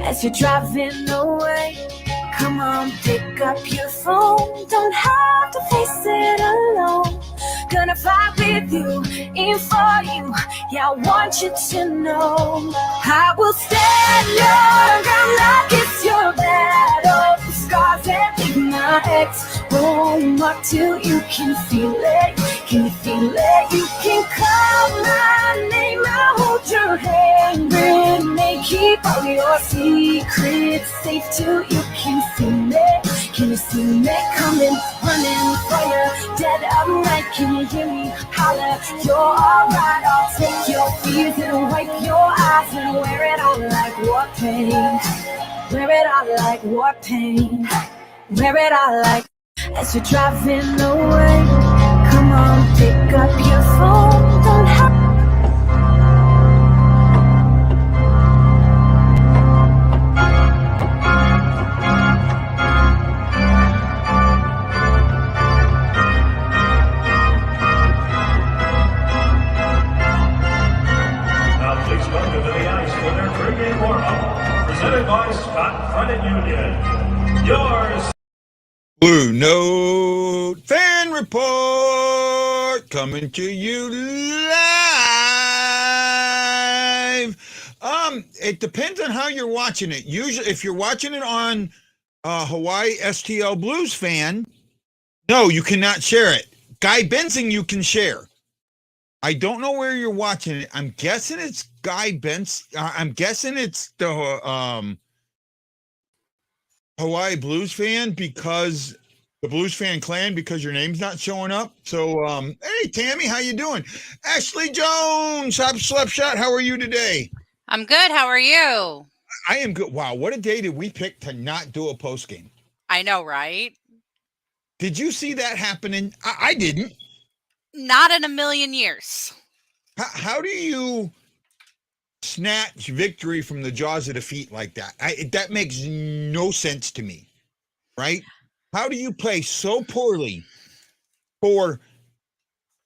as you're driving away. Come on, pick up your phone. Don't have to face it alone. Gonna fight with you, in for you. Yeah, I want you to know I will stand your ground like it's your battle. The scars and leave my ex roam up till you can feel it. Can you feel it? You can call my name. I'll hold your hand. With me, keep all your secrets safe till you can feel it. Can you see me coming, running for you? Dead of night, can you hear me holler? You're alright, I'll take your fears and wipe your eyes and wear it out like war paint. Wear it out like war paint. Wear it out like as you're driving away. Come on, pick up your phone. Don't have presented by Scott Credit Union. Yours. Blue Note Fan Report coming to you live. It depends on how you're watching it. Usually, if you're watching it on Hawaii STL Blues Fan, no, you cannot share it. Guy Bensing, you can share. I don't know where you're watching it. I'm guessing it's Guy Benson. I'm guessing it's the Hawaii Blues Fan because the Blues Fan Clan because your name's not showing up. So, hey, Tammy, how you doing? Ashley Jones, Slapshot, how are you today? I'm good. How are you? I am good. Wow, what a day did we pick to not do a post game? I know, right? Did you see that happening? I didn't. Not in a million years. How do you snatch victory from the jaws of defeat like that? That makes no sense to me, right? How do you play so poorly for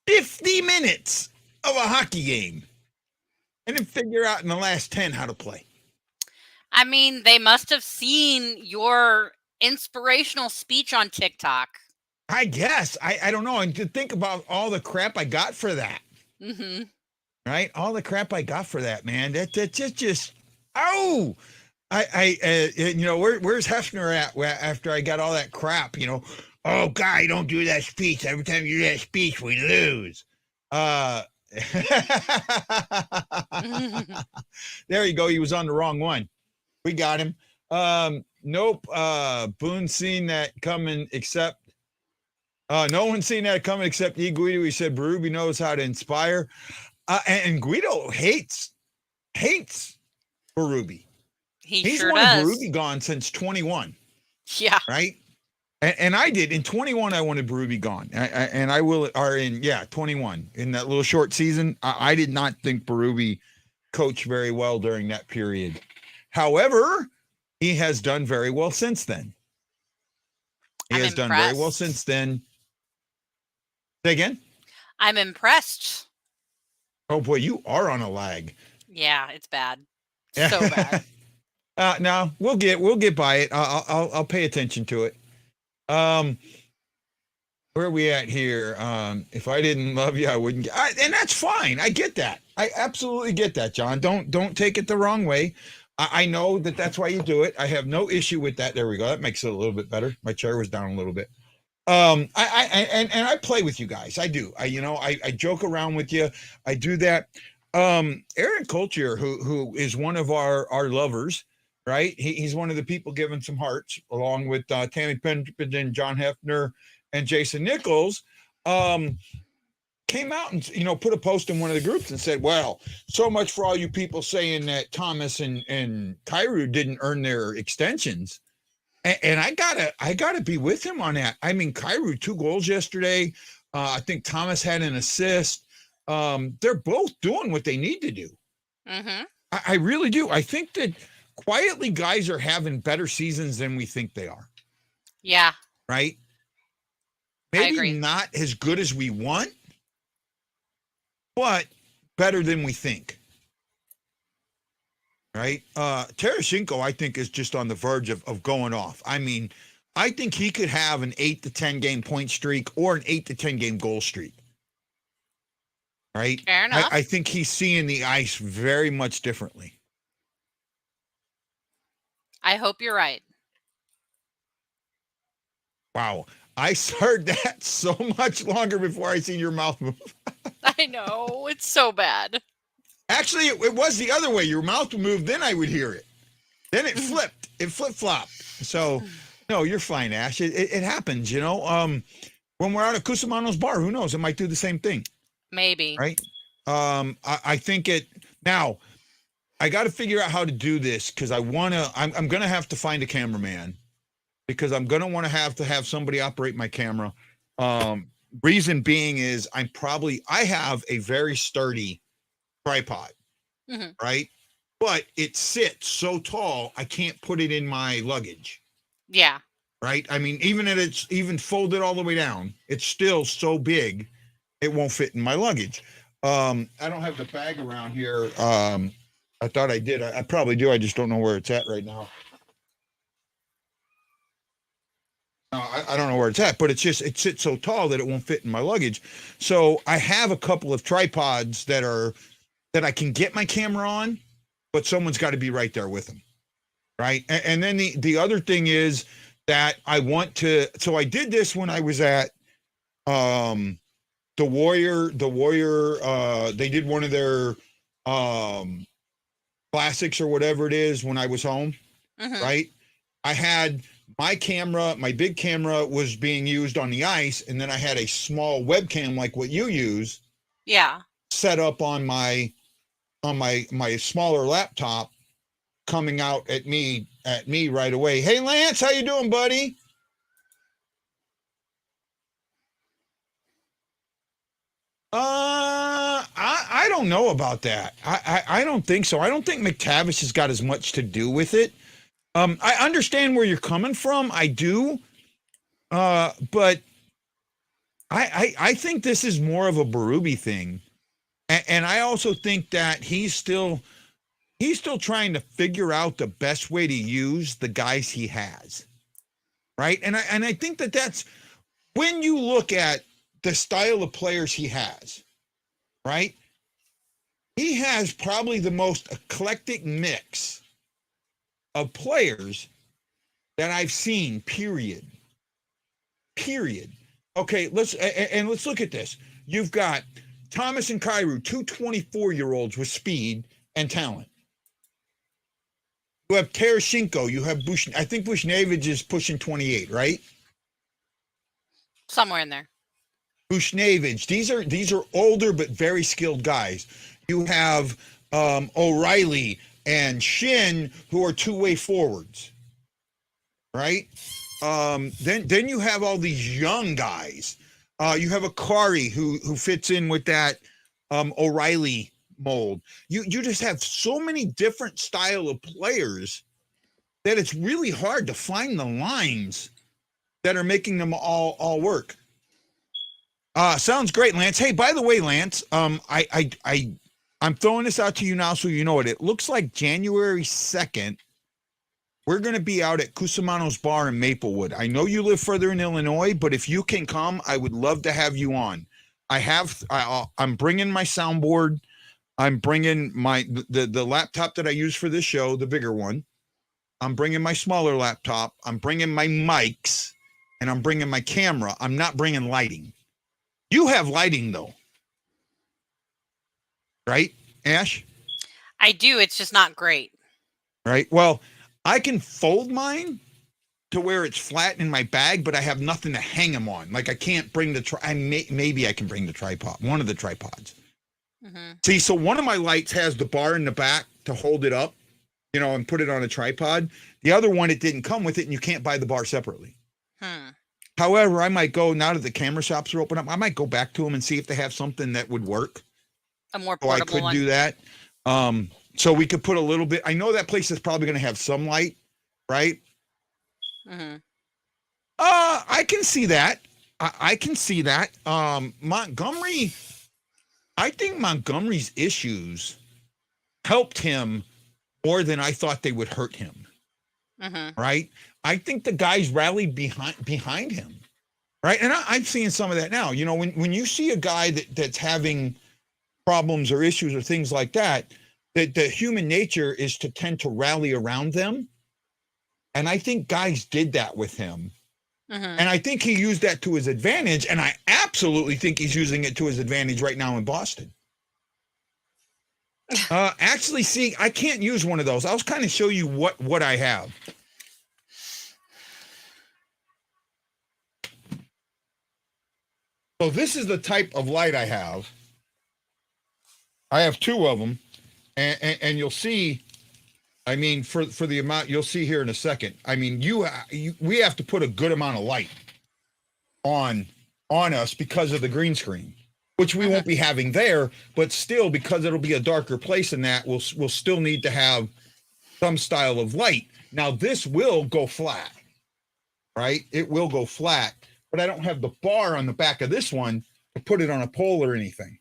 50 minutes of a hockey game and then figure out in the last 10 how to play? I mean, they must have seen your inspirational speech on TikTok. I guess. I don't know. And to think about all the crap I got for that. Mm-hmm. Right? All the crap I got for that, man. That just oh! Where's Hefner at after I got all that crap, Oh, Guy, don't do that speech. Every time you do that speech, we lose. There you go. He was on the wrong one. We got him. Nope. Boone seen that coming except no one's seen that coming except E. Guido. He said Berube knows how to inspire. And Guido hates Berube. He's sure wanted does. Berube gone since 21. Yeah. Right? And I did. In 21, I wanted Berube gone. And I will, or in, 21. In that little short season, I did not think Berube coached very well during that period. However, he has done very well since then. He has done very well since then. Say again? I'm impressed. Oh boy, you are on a lag. Yeah, it's bad. So bad. No, we'll get by it. I'll pay attention to it. Where are we at here? If I didn't love you, I wouldn't. And that's fine. I get that. I absolutely get that, John. Don't take it the wrong way. I know that's why you do it. I have no issue with that. There we go. That makes it a little bit better. My chair was down a little bit. I play with you guys. I do. I joke around with you. I do that. Aaron Colchier, who is one of our lovers, right? He's one of the people giving some hearts, along with Tammy Pendleton, John Hefner, and Jason Nichols. Came out and put a post in one of the groups and said, well, so much for all you people saying that Thomas and Kyrou didn't earn their extensions. And I gotta be with him on that. I mean, Kyrou 2 goals yesterday. I think Thomas had an assist. They're both doing what they need to do. Mm-hmm. I really do. I think that quietly guys are having better seasons than we think they are. Yeah. Right? Maybe not as good as we want, but better than we think. right? Tereshchenko, I think, is just on the verge of going off. I mean, I think he could have an 8 to 10 game point streak or an 8 to 10 game goal streak. Right? Fair enough. I think he's seeing the ice very much differently. I hope you're right. Wow. I heard that so much longer before I seen your mouth move. I know. It's so bad. Actually, it was the other way. Your mouth would move, then I would hear it. Then it flipped. It flip-flopped. So, no, you're fine, Ash. It happens, you know. When we're out at Cusimano's bar, who knows? It might do the same thing. Maybe. Right? I think it... Now, I got to figure out how to do this because I'm going to have to find a cameraman because I'm going to want to have somebody operate my camera. Reason being is I have a very sturdy tripod, right? But it sits so tall, I can't put it in my luggage. Yeah. Right? I mean, even if it's even folded all the way down, it's still so big, it won't fit in my luggage. I don't have the bag around here. I thought I did. I probably do. I just don't know where it's at right now. No, I don't know where it's at, but it sits so tall that it won't fit in my luggage. So I have a couple of tripods that I can get my camera on, but someone's got to be right there with them. Right. And then the other thing is that I want to, so I did this when I was at, the Warrior, they did one of their, classics or whatever it is when I was home. Right. I had my camera, my big camera was being used on the ice. And then I had a small webcam like what you use. Yeah. Set up on my smaller laptop coming out at me right away. Hey Lance, how you doing, buddy? I don't know about that. I don't think so. I don't think McTavish has got as much to do with it. I understand where you're coming from. I do. But I think this is more of a Berube thing. And I also think that he's still trying to figure out the best way to use the guys he has. Right? And I think that's when you look at the style of players he has, right? He has probably the most eclectic mix of players that I've seen, period. Okay, let's look at this. You've got Thomas and Kyrou, two 24-year-olds with speed and talent. You have Tereshchenko, you have I think Bushnevich is pushing 28, right? Somewhere in there. Bushnevich, these are older but very skilled guys. You have O'Reilly and Shin, who are two-way forwards, right? Then you have all these young guys. You have Akari who fits in with that O'Reilly mold. You just have so many different style of players that it's really hard to find the lines that are making them all work. Sounds great, Lance. Hey, by the way, Lance, I'm throwing this out to you now so you know it. It looks like January 2nd, we're going to be out at Cusimano's Bar in Maplewood. I know you live further in Illinois, but if you can come, I would love to have you on. I'm bringing my soundboard. I'm bringing the laptop that I use for this show, the bigger one. I'm bringing my smaller laptop. I'm bringing my mics, and I'm bringing my camera. I'm not bringing lighting. You have lighting, though. Right, Ash? I do. It's just not great. Right. Well, I can fold mine to where it's flat in my bag, but I have nothing to hang them on. Like I can't bring maybe I can bring the tripod, one of the tripods. See, so one of my lights has the bar in the back to hold it up, and put it on a tripod. The other one, it didn't come with it, and you can't buy the bar separately. However, I might go, now that the camera shops are open up, I might go back to them and see if they have something that would work. A more portable one. I could do that. So we could put a little bit, I know that place is probably going to have some light, right? I can see that. I can see that. Montgomery, I think Montgomery's issues helped him more than I thought they would hurt him. Mm-hmm. Right? I think the guys rallied behind him. Right? And I'm seeing some of that now. You know, when you see a guy that's having problems or issues or things like that, the human nature is to tend to rally around them. And I think guys did that with him. Mm-hmm. And I think he used that to his advantage. And I absolutely think he's using it to his advantage right now in Boston. Actually, see, I can't use one of those. I'll kind of show you what I have. So this is the type of light I have. I have two of them, and you'll see. I mean, for the amount you'll see here in a second. I mean, we have to put a good amount of light on us because of the green screen, which we won't be having there. But still, because it'll be a darker place than that, we'll still need to have some style of light. Now, this will go flat, right? It will go flat, but I don't have the bar on the back of this one to put it on a pole or anything.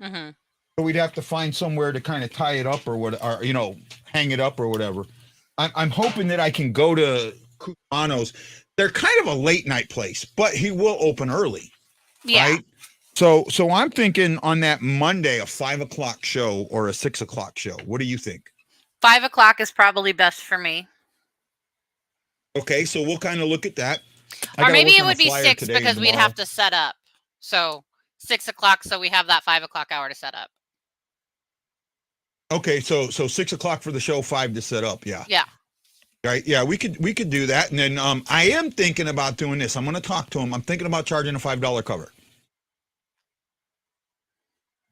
Mm-hmm. So we'd have to find somewhere to kind of tie it up or hang it up or whatever. I'm hoping that I can go to Cusano's. They're kind of a late night place, but he will open early. Yeah. Right? So I'm thinking on that Monday, a 5 o'clock show or a 6 o'clock show. What do you think? 5 o'clock is probably best for me. Okay, so we'll kind of look at that. Or maybe it would be 6 because we'd have to set up. So 6 o'clock, so we have that 5 o'clock hour to set up. Okay, so 6 o'clock for the show, 5 to set up. Yeah. Yeah. Right. Yeah, we could do that. And then I am thinking about doing this. I'm going to talk to him. I'm thinking about charging a $5 cover.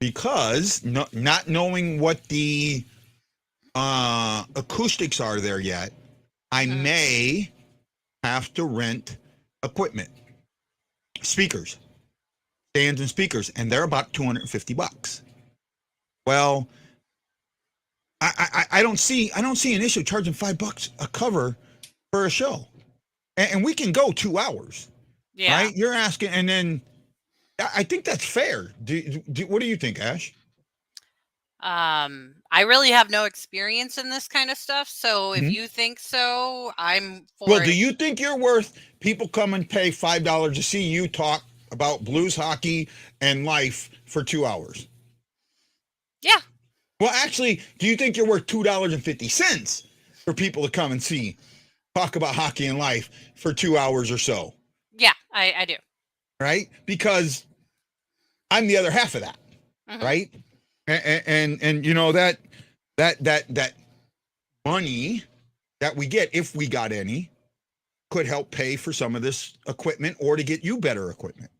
Because not knowing what the acoustics are there yet, I may have to rent equipment, speakers, stands and speakers, and they're about $250. Well, I don't see an issue charging $5 a cover for a show, and we can go 2 hours. Yeah. Right? You're asking, and then I think that's fair. What do you think, Ash? I really have no experience in this kind of stuff, so if you think so, I'm for Well, it. do you think you're worth people come and pay $5 to see you talk about blues, hockey, and life for 2 hours? Yeah. Well, actually, do you think you're worth $2.50 for people to come and talk about hockey and life for 2 hours or so? Yeah, I do. Right? Because I'm the other half of that. Right? And you know that money that we get, if we got any, could help pay for some of this equipment or to get you better equipment.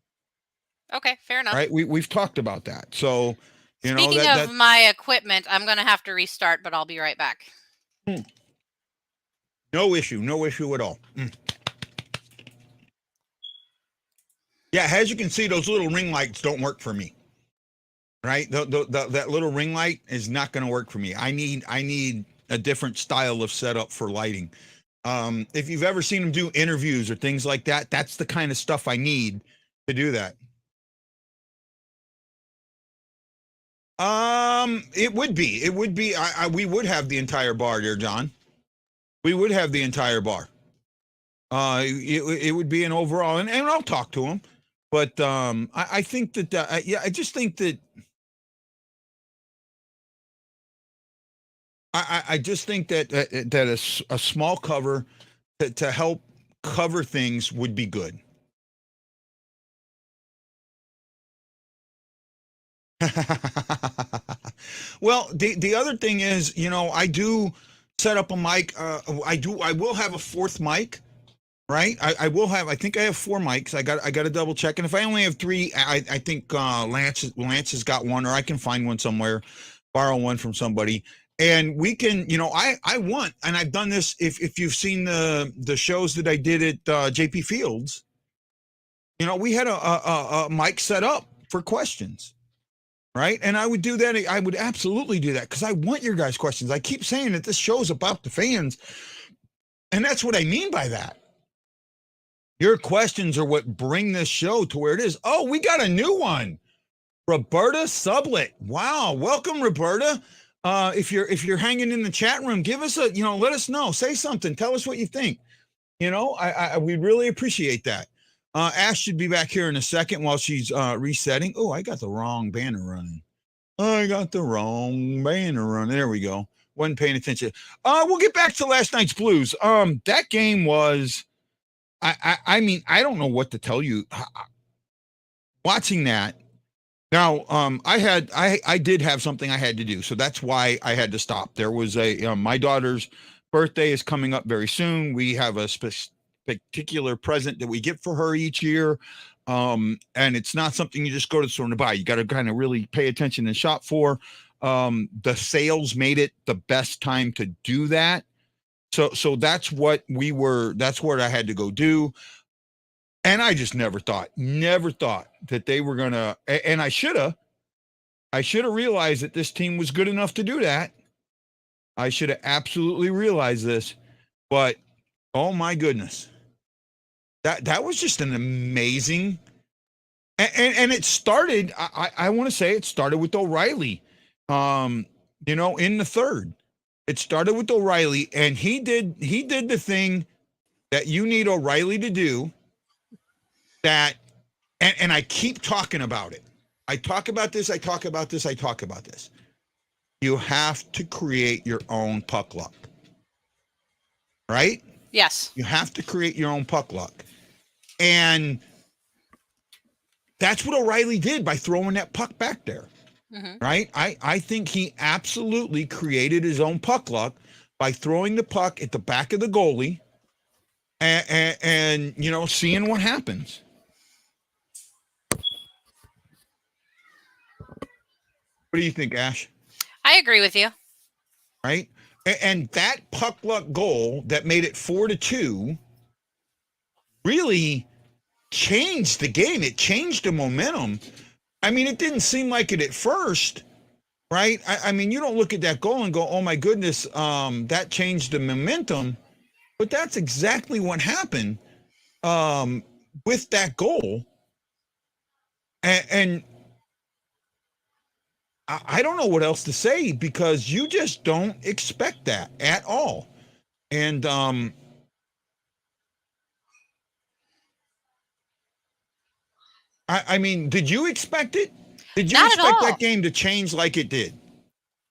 Okay, fair enough. Right? We've talked about that. So, Speaking of my equipment, I'm going to have to restart, but I'll be right back. No issue at all. Yeah, as you can see, those little ring lights don't work for me. Right? That little ring light is not going to work for me. I need a different style of setup for lighting. If you've ever seen them do interviews or things like that, that's the kind of stuff I need to do that. It would be. We would have the entire bar there, John. We would have the entire bar. It would be an overall, and I'll talk to him. But I think that I just think that I just think that a small cover to help cover things would be good. Well, the other thing is, I do set up a mic. I will have a fourth mic, right? I will have. I think I have 4 mics. I got to double check. And if I only have 3, I think Lance has got one, or I can find one somewhere, borrow one from somebody, and we can. I want, and I've done this. If you've seen the shows that I did at JP Fields, we had a mic set up for questions. Right. And I would do that. I would absolutely do that because I want your guys' questions. I keep saying that this show's about the fans. And that's what I mean by that. Your questions are what bring this show to where it is. Oh, we got a new one. Roberta Sublet. Wow. Welcome, Roberta. If you're hanging in the chat room, give us a, let us know, say something, tell us what you think. We really appreciate that. Ash should be back here in a second while she's resetting. Oh, I got the wrong banner running. There we go. Wasn't paying attention. We'll get back to last night's Blues. That game was, I mean, I don't know what to tell you. Watching that. Now, I did have something I had to do, so that's why I had to stop. There was my daughter's birthday is coming up very soon. We have a particular present that we get for her each year. And it's not something you just go to the store to buy. You got to kind of really pay attention and shop for. The sales made it the best time to do that. So that's what that's what I had to go do. And I just never thought that they were gonna, and I should have realized that this team was good enough to do that. I should have absolutely realized this, but oh my goodness. That was just an amazing, and it started, I want to say it started with O'Reilly, in the third. It started with O'Reilly, and he did the thing that you need O'Reilly to do. That, and I keep talking about it. I talk about this. You have to create your own puck luck. Right? Yes. You have to create your own puck luck. And that's what O'Reilly did by throwing that puck back there. Mm-hmm. Right? I think he absolutely created his own puck luck by throwing the puck at the back of the goalie and seeing what happens. What do you think, Ash? I agree with you. Right? And that puck luck goal that made it 4-2 really changed the game. It changed the momentum. I mean, it didn't seem like it at first, right? I mean, you don't look at that goal and go, oh my goodness, that changed the momentum. But that's exactly what happened with that goal. And I don't know what else to say because you just don't expect that at all. And I mean, did you expect it? Did you expect that game to change like it did?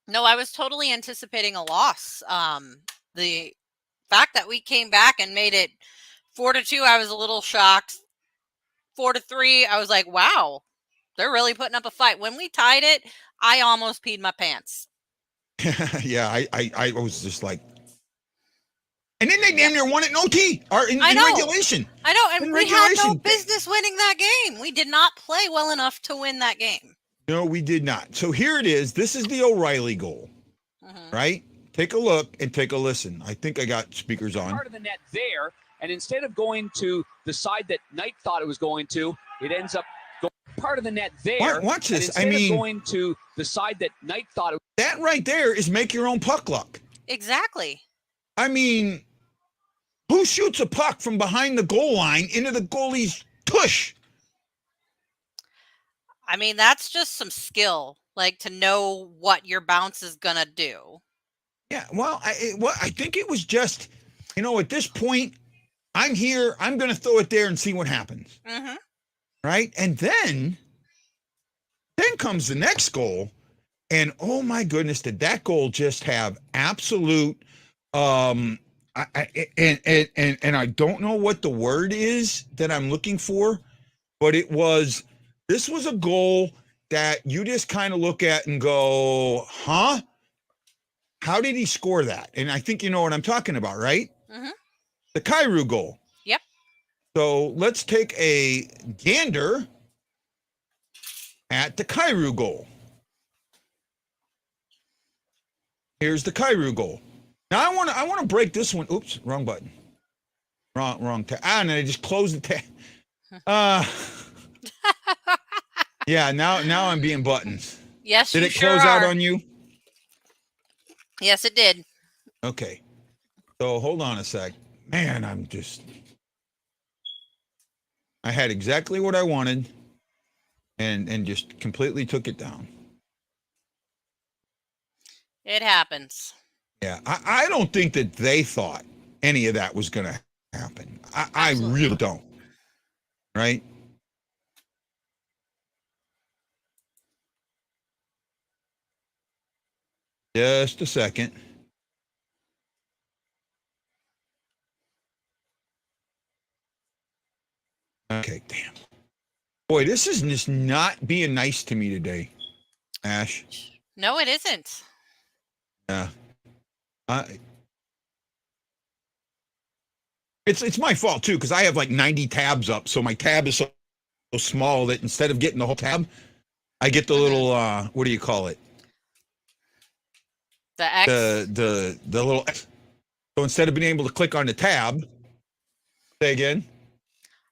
No, I was totally anticipating a loss. The fact that we came back and made it 4-2, I was a little shocked. 4-3, I was like, wow, they're really putting up a fight. When we tied it, I almost peed my pants. Yeah, I was just like, and then they damn near won it in OT or in regulation. I know, and we had no business winning that game. We did not play well enough to win that game. No, we did not. So here it is. This is the O'Reilly goal, right? Take a look and take a listen. I think I got speakers on. Part of the net there, and instead of going to the side that Knight thought it was going to, it ends up going part of the net there. Watch this. Instead of going to the side that Knight thought it was. That right there is make your own puck luck. Exactly. I mean, who shoots a puck from behind the goal line into the goalie's tush? I mean, that's just some skill, like to know what your bounce is going to do. Yeah, well, I think it was just, at this point, I'm here, I'm going to throw it there and see what happens. Mm-hmm. Right? And then comes the next goal. And oh my goodness, did that goal just have absolute, and I don't know what the word is that I'm looking for, but this was a goal that you just kind of look at and go, huh? How did he score that? And I think you know what I'm talking about, right? Mm-hmm. The Kyrou goal. Yep. So let's take a gander at the Kyrou goal. Here's the Kyrou goal. Now I want to break this one. Oops, wrong button. Wrong tab. And I just closed the tab. Yeah, now I'm being buttons. Yes, did it close out on you? Yes, it did. Okay. So hold on a sec. Man, I had exactly what I wanted and just completely took it down. It happens. Yeah, I don't think that they thought any of that was going to happen. I Absolutely really not. don't. Right? Just a second. Okay, damn. Boy, this is just not being nice to me today, Ash. No, it isn't. Yeah. It's my fault too, because I have like 90 tabs up, so my tab is so small that instead of getting the whole tab, I get the little what do you call it? The X. The little X. So instead of being able to click on the tab, say again.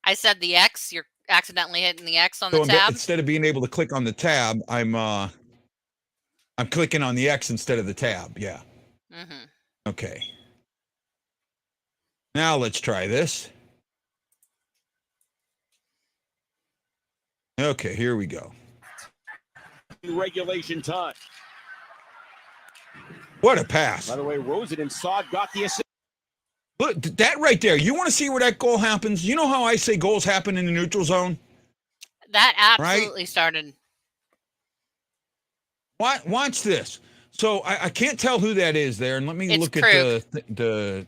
I said the X. You're accidentally hitting the X on the tab. Instead of being able to click on the tab, I'm clicking on the X instead of the tab. Yeah. Mm-hmm. Okay. Now let's try this. Okay, here we go. Regulation time. What a pass. By the way, Rosen and Sod got the assist. Look, that right there. You want to see where that goal happens? You know how I say goals happen in the neutral zone? That absolutely started. Watch this. So I can't tell who that is there. And let me look at the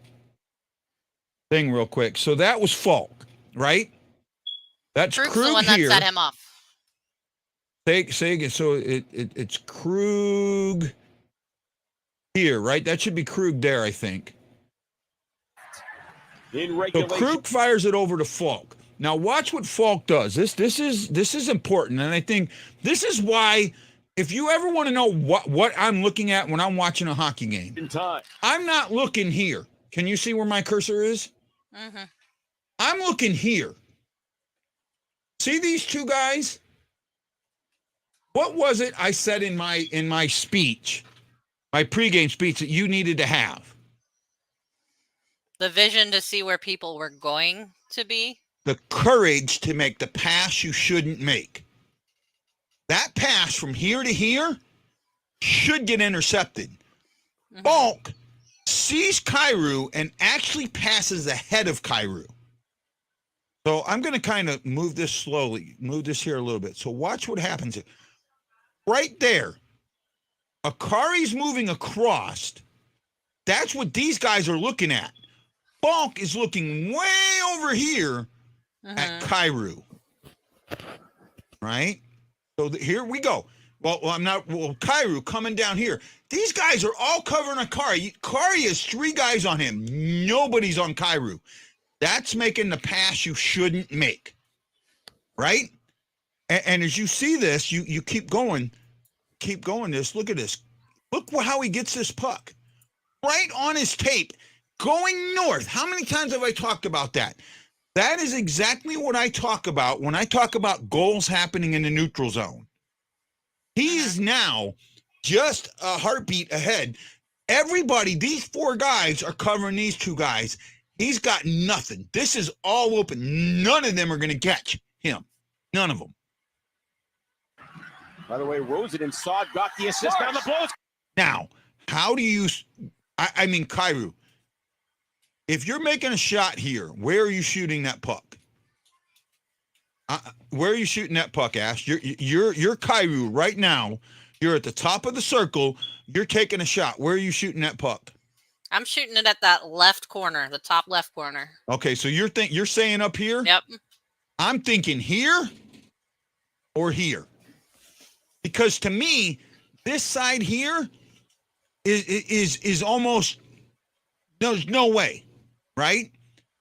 thing real quick. So that was Falk, right? That's Krug's Krug the one here. that set him off. Say again. So it's Krug here, right? That should be Krug there, I think. In So regulation. Krug fires it over to Falk. Now watch what Falk does. This is important, and I think this is why, if you ever want to know what I'm looking at when I'm watching a hockey game, In time. I'm not looking here. Can you see where my cursor is? Mm-hmm. I'm looking here. See these two guys? What was it I said in my speech, my pregame speech, that you needed to have? The vision to see where people were going to be. The courage to make the pass you shouldn't make. That pass from here to here should get intercepted. Mm-hmm. Falk sees Kyrou and actually passes ahead of Kyrou. So I'm going to kind of move this slowly, move this here a little bit. So watch what happens here. Right there, Akari's moving across. That's what these guys are looking at. Falk is looking way over here at Kyrou. Right? So here we go. Well, Kyrou coming down here. These guys are all covering Akari. Akari has three guys on him. Nobody's on Kyrou. That's making the pass you shouldn't make. Right? And as you see this, you keep going this. Look at this. Look how he gets this puck. Right on his tape, going north. How many times have I talked about that? That is exactly what I talk about when I talk about goals happening in the neutral zone. He is now just a heartbeat ahead. Everybody, these four guys are covering these two guys. He's got nothing. This is all open. None of them are going to catch him. None of them. By the way, Rosen and Sod got the assist on the blows. Now, how do you, I mean, Kyrou, if you're making a shot here, where are you shooting that puck? Where are you shooting that puck, Ash? You're Kyrou right now. You're at the top of the circle. You're taking a shot. Where are you shooting that puck? I'm shooting it at that left corner, the top left corner. Okay, so you're saying up here? Yep. I'm thinking here or here. Because to me, this side here is almost, there's no way, right?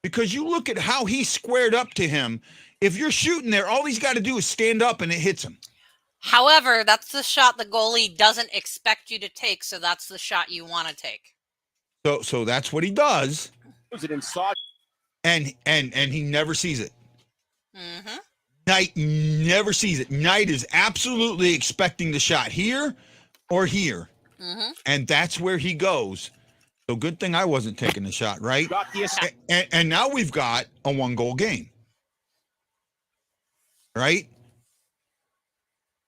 Because you look at how he squared up to him. If you're shooting there, all he's got to do is stand up and it hits him. However, that's the shot the goalie doesn't expect you to take, so that's the shot you want to take. So that's what he does. Rosen and Sod. And he never sees it. Mm-hmm. Knight never sees it. Knight is absolutely expecting the shot here or here. Mm-hmm. And that's where he goes. So good thing I wasn't taking the shot, right? Got the assist. And now we've got a 1-goal game. Right?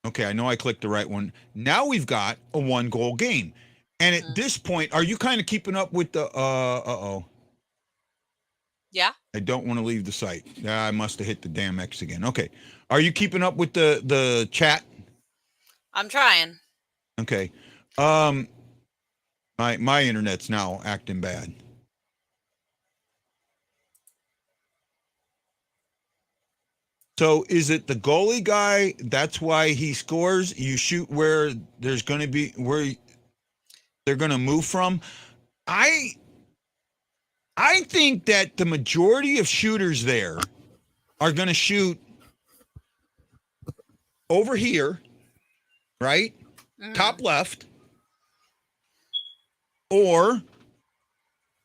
Okay, I know I clicked the right one. Now we've got a 1-goal game. And at this point, are you kind of keeping up with the Yeah. I don't want to leave the site. I must have hit the damn X again. Okay. Are you keeping up with the chat? I'm trying. Okay. My internet's now acting bad. So is it the goalie guy? That's why he scores. You shoot where there's going to be where they're going to move from. I think that the majority of shooters there are going to shoot over here, right? Top left, or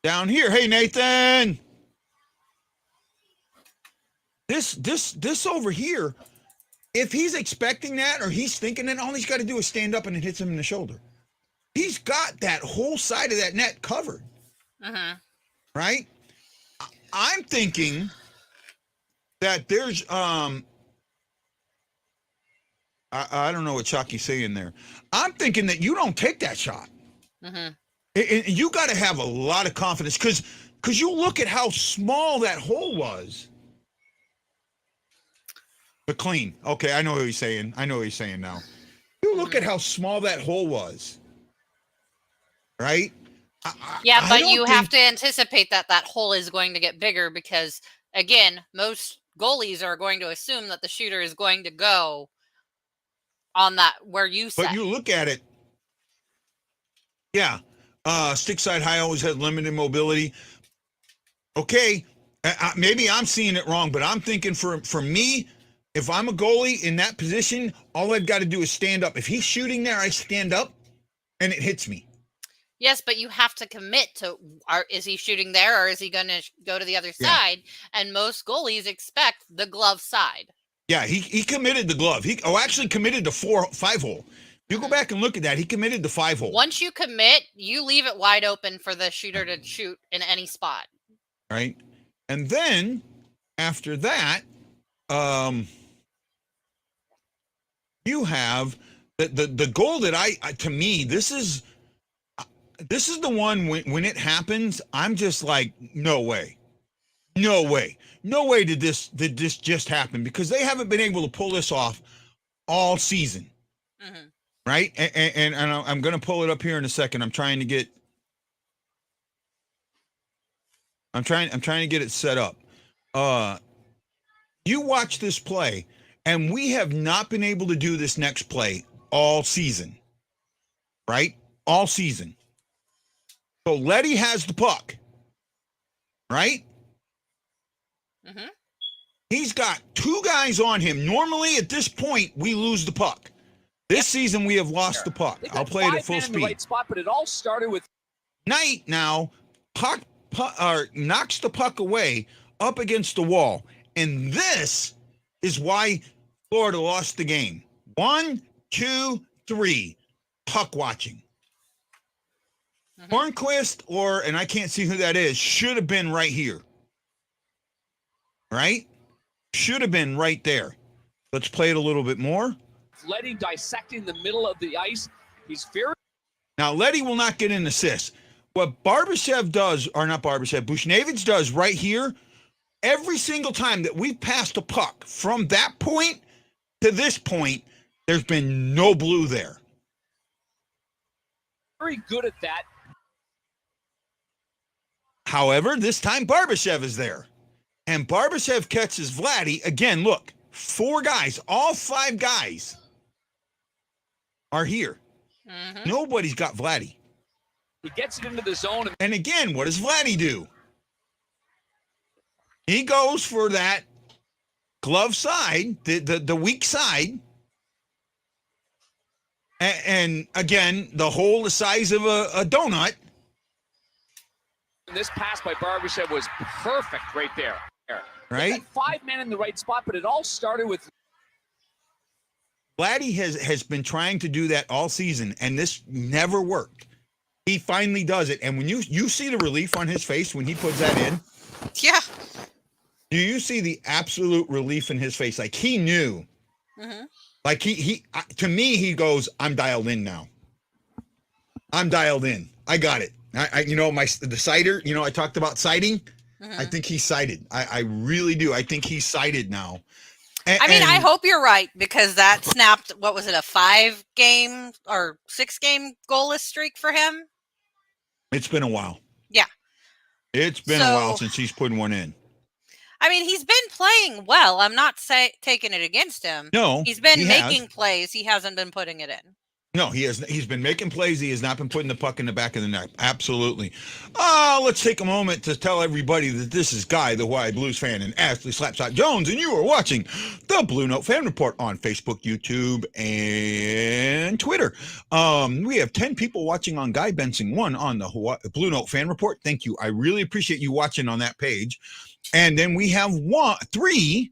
down here. Hey, Nathan. This over here, if he's expecting that or he's thinking that, all he's got to do is stand up and it hits him in the shoulder. He's got that whole side of that net covered. Right? I'm thinking that there's I don't know what Chucky's saying there. I'm thinking that you don't take that shot. You got to have a lot of confidence because you look at how small that hole was. But clean. Okay, I know what he's saying. I know what he's saying now. You look at how small that hole was. Right? Yeah, but you have to anticipate that hole is going to get bigger because, again, most goalies are going to assume that the shooter is going to go on that where you set. But you look at it. Yeah. Stick side high always had limited mobility. Okay. Maybe I'm seeing it wrong, but I'm thinking for me, if I'm a goalie in that position, all I've got to do is stand up. If he's shooting there, I stand up and it hits me. Yes, but you have to commit to, is he shooting there or is he going to go to the other side? And most goalies expect the glove side. Yeah, he committed the glove. He actually committed the 4-5 hole. You go back and look at that. He committed the 5 hole. Once you commit, you leave it wide open for the shooter to shoot in any spot. Right. And then after that, you have the goal that I to me, this is the one when it happens, I'm just like, no way did this just happen, because they haven't been able to pull this off all season. Right. And I'm going to pull it up here in a second. I'm trying to get it set up. You watch this play, and we have not been able to do this next play all season. Right? All season. So Letty has the puck. Right? He's got 2 guys on him. Normally at this point, we lose the puck. This season, we have lost the puck. I'll play it at full speed. In the right spot, but it all started with Knight now knocks the puck away up against the wall. And this is why Florida lost the game. 1, 2, 3. Puck watching. Hornquist, and I can't see who that is, should have been right here. Right? Should have been right there. Let's play it a little bit more. Letty dissecting the middle of the ice. He's very. Now, Letty will not get an assist. What Barbashev does, or not Barbashev, Bushnevich does right here, every single time that we've passed a puck from that point to this point, there's been no blue there. Very good at that. However, this time Barbashev is there. And Barbashev catches Vladdy. Again, look, 4 guys, all 5 guys are here. Nobody's got Vladdy. He gets it into the zone. And again, what does Vladdy do? He goes for that glove side, the weak side. And again, the hole the size of a donut. This pass by Barbashev was perfect right there. Right? 5 men in the right spot, but it all started with. Vladdy has been trying to do that all season, and this never worked. He finally does it. And when you see the relief on his face when he puts that in. Yeah. Do you see the absolute relief in his face? Like he knew. Like he to me, he goes, I'm dialed in now. I'm dialed in. I got it. The sighter, I talked about sighting. Mm-hmm. I think he's sighted. I really do. I think he's sighted now. I hope you're right, because that snapped, what was it, a 5-game or 6-game goalless streak for him? It's been a while. Yeah. It's been a while since he's put one in. I mean, he's been playing well. I'm not taking it against him. No. He's been making plays. He hasn't been putting it in. No, he has. He's been making plays. He has not been putting the puck in the back of the net. Absolutely. Let's take a moment to tell everybody that this is Guy, the Hawaii Blues fan, and Ashley Slapshot Jones, and you are watching the Blue Note Fan Report on Facebook, YouTube, and Twitter. We have 10 people watching on Guy Benson 1 on the Blue Note Fan Report. Thank you. I really appreciate you watching on that page. And then we have three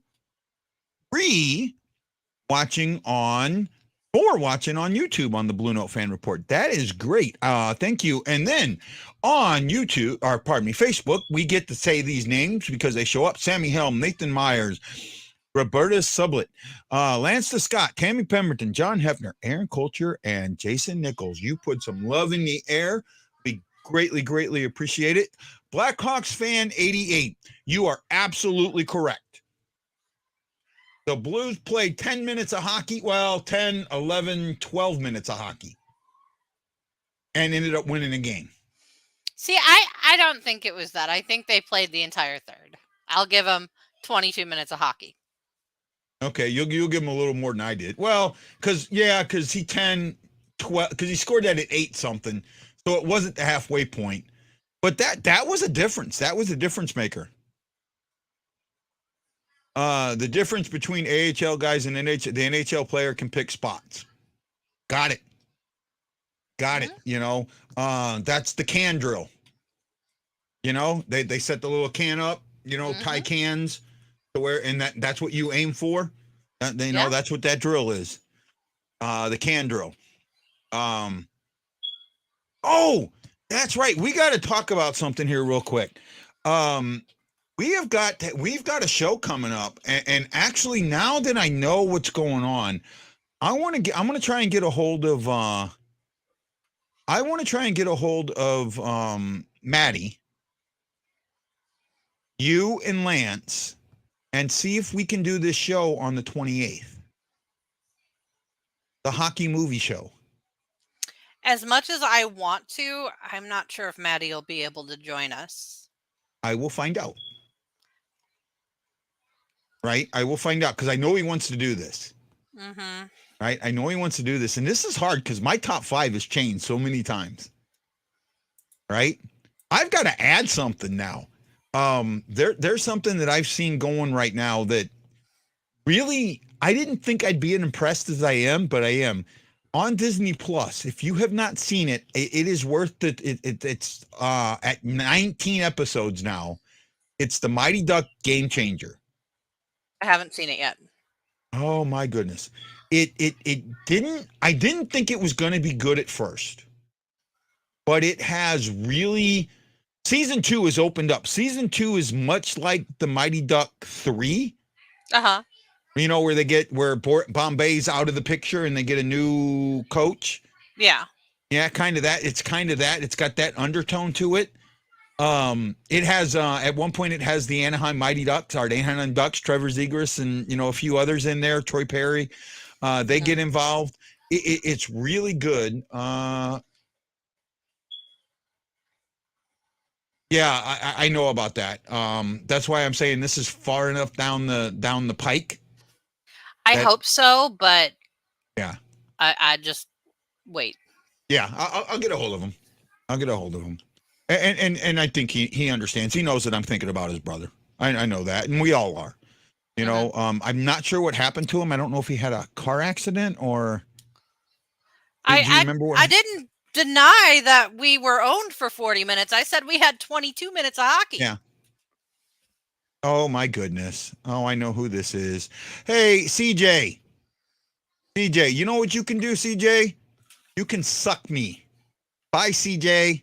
watching on. Or watching on YouTube on the Blue Note Fan Report. That is great. Thank you. And then on Facebook, we get to say these names because they show up. Sammy Helm, Nathan Myers, Roberta Sublett, Lance Scott, Tammy Pemberton, John Hefner, Aaron Coulter, and Jason Nichols. You put some love in the air. We greatly, greatly appreciate it. Blackhawks fan 88. You are absolutely correct. The Blues played 10 minutes of hockey, 10, 11, 12 minutes of hockey, and ended up winning a game. See, I don't think it was that. I think they played the entire third. I'll give them 22 minutes of hockey. Okay, you'll give him a little more than I did. Well, because he 10, 12, because he scored that at 8 something, so it wasn't the halfway point. But that was a difference. That was a difference maker. The difference between AHL guys and the NHL player can pick spots. Got it. That's the can drill. They set the little can up, tie cans to where, and that's what you aim for. That's what that drill is. The can drill. Oh, that's right. We got to talk about something here real quick. We've got a show coming up, and actually now that I know what's going on, I'm going to try and get a hold of Maddie, you and Lance, and see if we can do this show on the 28th. The hockey movie show. As much as I want to, I'm not sure if Maddie will be able to join us. I will find out. Right? I will find out because I know he wants to do this. Mm-hmm. Right? I know he wants to do this. And this is hard because my top 5 has changed so many times. Right? I've got to add something now. There's something that I've seen going right now that really, I didn't think I'd be as impressed as I am, but I am. On Disney Plus, if you have not seen it, it is worth it. It's at 19 episodes now. It's the Mighty Duck Game Changer. I haven't seen it yet. Oh my goodness. I didn't think it was going to be good at first. But it has really, season 2 is opened up. Season 2 is much like the Mighty Duck 3. Uh-huh. Where Bombay's out of the picture and they get a new coach. Yeah. Yeah, kind of that. It's kind of that. It's got that undertone to it. It has, at one point it has the Anaheim Mighty Ducks, our Anaheim Ducks, Trevor Zegras, and, a few others in there, Troy Perry. They get involved. It's really good. Yeah, I know about that. That's why I'm saying this is far enough down the pike. I hope so, but yeah, I just wait. Yeah, I'll get a hold of him. And I think he understands. He knows that I'm thinking about his brother. I know that, and we all are. I'm not sure what happened to him. I don't know if he had a car accident or. Did you remember what? I didn't deny that we were owned for 40 minutes. I said we had 22 minutes of hockey. Yeah. Oh my goodness. Oh, I know who this is. Hey, CJ. CJ, you know what you can do, CJ? You can suck me. Bye, CJ.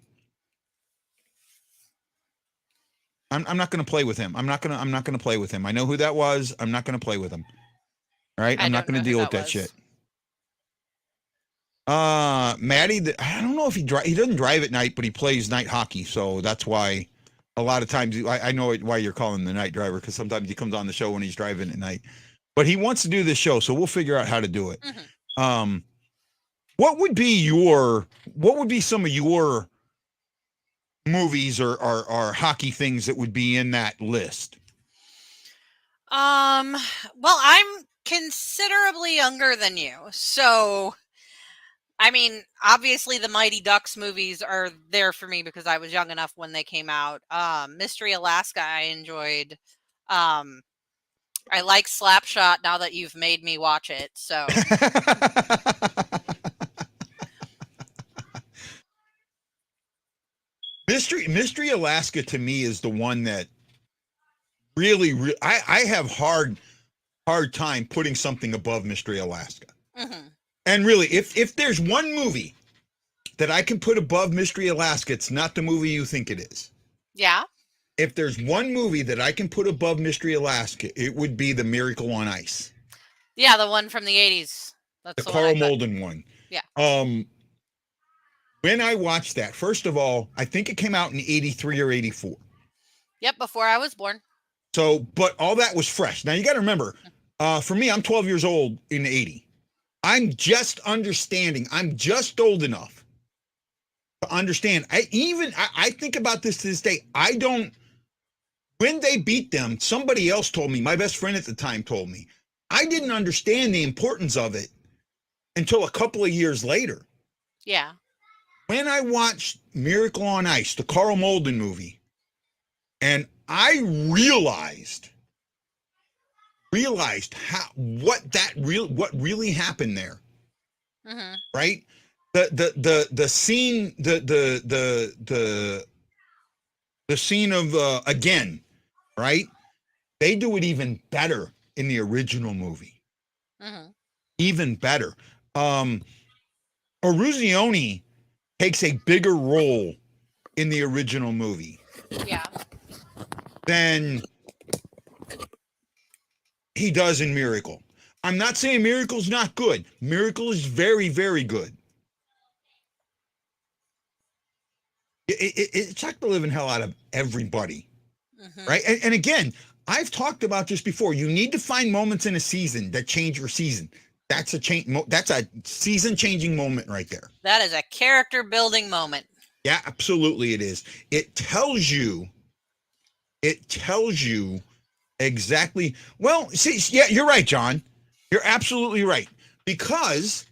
I'm not going to play with him. I'm not going to play with him. I know who that was. I'm not going to play with him. All right? I'm not going to deal with that shit. Maddie, I don't know if he doesn't drive at night, but he plays night hockey. So that's why a lot of times I know why you're calling him the night driver, because sometimes he comes on the show when he's driving at night. But he wants to do this show, so we'll figure out how to do it. Mhm. What would be some of your movies or hockey things that would be in that list? Well, I'm considerably younger than you, so I mean, obviously the Mighty Ducks movies are there for me because I was young enough when they came out. Mystery Alaska, I enjoyed. I like Slapshot now that you've made me watch it. So Mystery Alaska to me is the one that really I have hard time putting something above Mystery Alaska. Mhm. And really, if there's one movie that I can put above Mystery Alaska, it's not the movie you think it is. Yeah. If there's one movie that I can put above Mystery Alaska, it would be The Miracle on Ice. Yeah, the one from the 80s. That's The one Carl I thought. Malden one. Yeah. When I watched that, first of all, I think it came out in 83 or 84. Yep, before I was born. So, but all that was fresh. Now you got to remember, for me, I'm 12 years old in 80. I'm just understanding. I'm just old enough to understand. I think about this to this day. When they beat them, somebody else told me, my best friend at the time told me, I didn't understand the importance of it until a couple of years later. Yeah. When I watched Miracle on Ice, the Carl Malden movie, and I realized what really happened there. Mm-hmm. Right? The scene the scene of Again, right? They do it even better in the original movie. Mm-hmm. Even better. Eruzione takes a bigger role in the original movie. Yeah. Than he does in Miracle. I'm not saying Miracle's not good. Miracle is very, very good. It shocked the living hell out of everybody. Mm-hmm. Right? And again, I've talked about this before. You need to find moments in a season that change your season. That's a season-changing moment right there. That is a character-building moment. Yeah, absolutely it is. It tells you exactly. Well, see, yeah, you're right, John. You're absolutely right. Because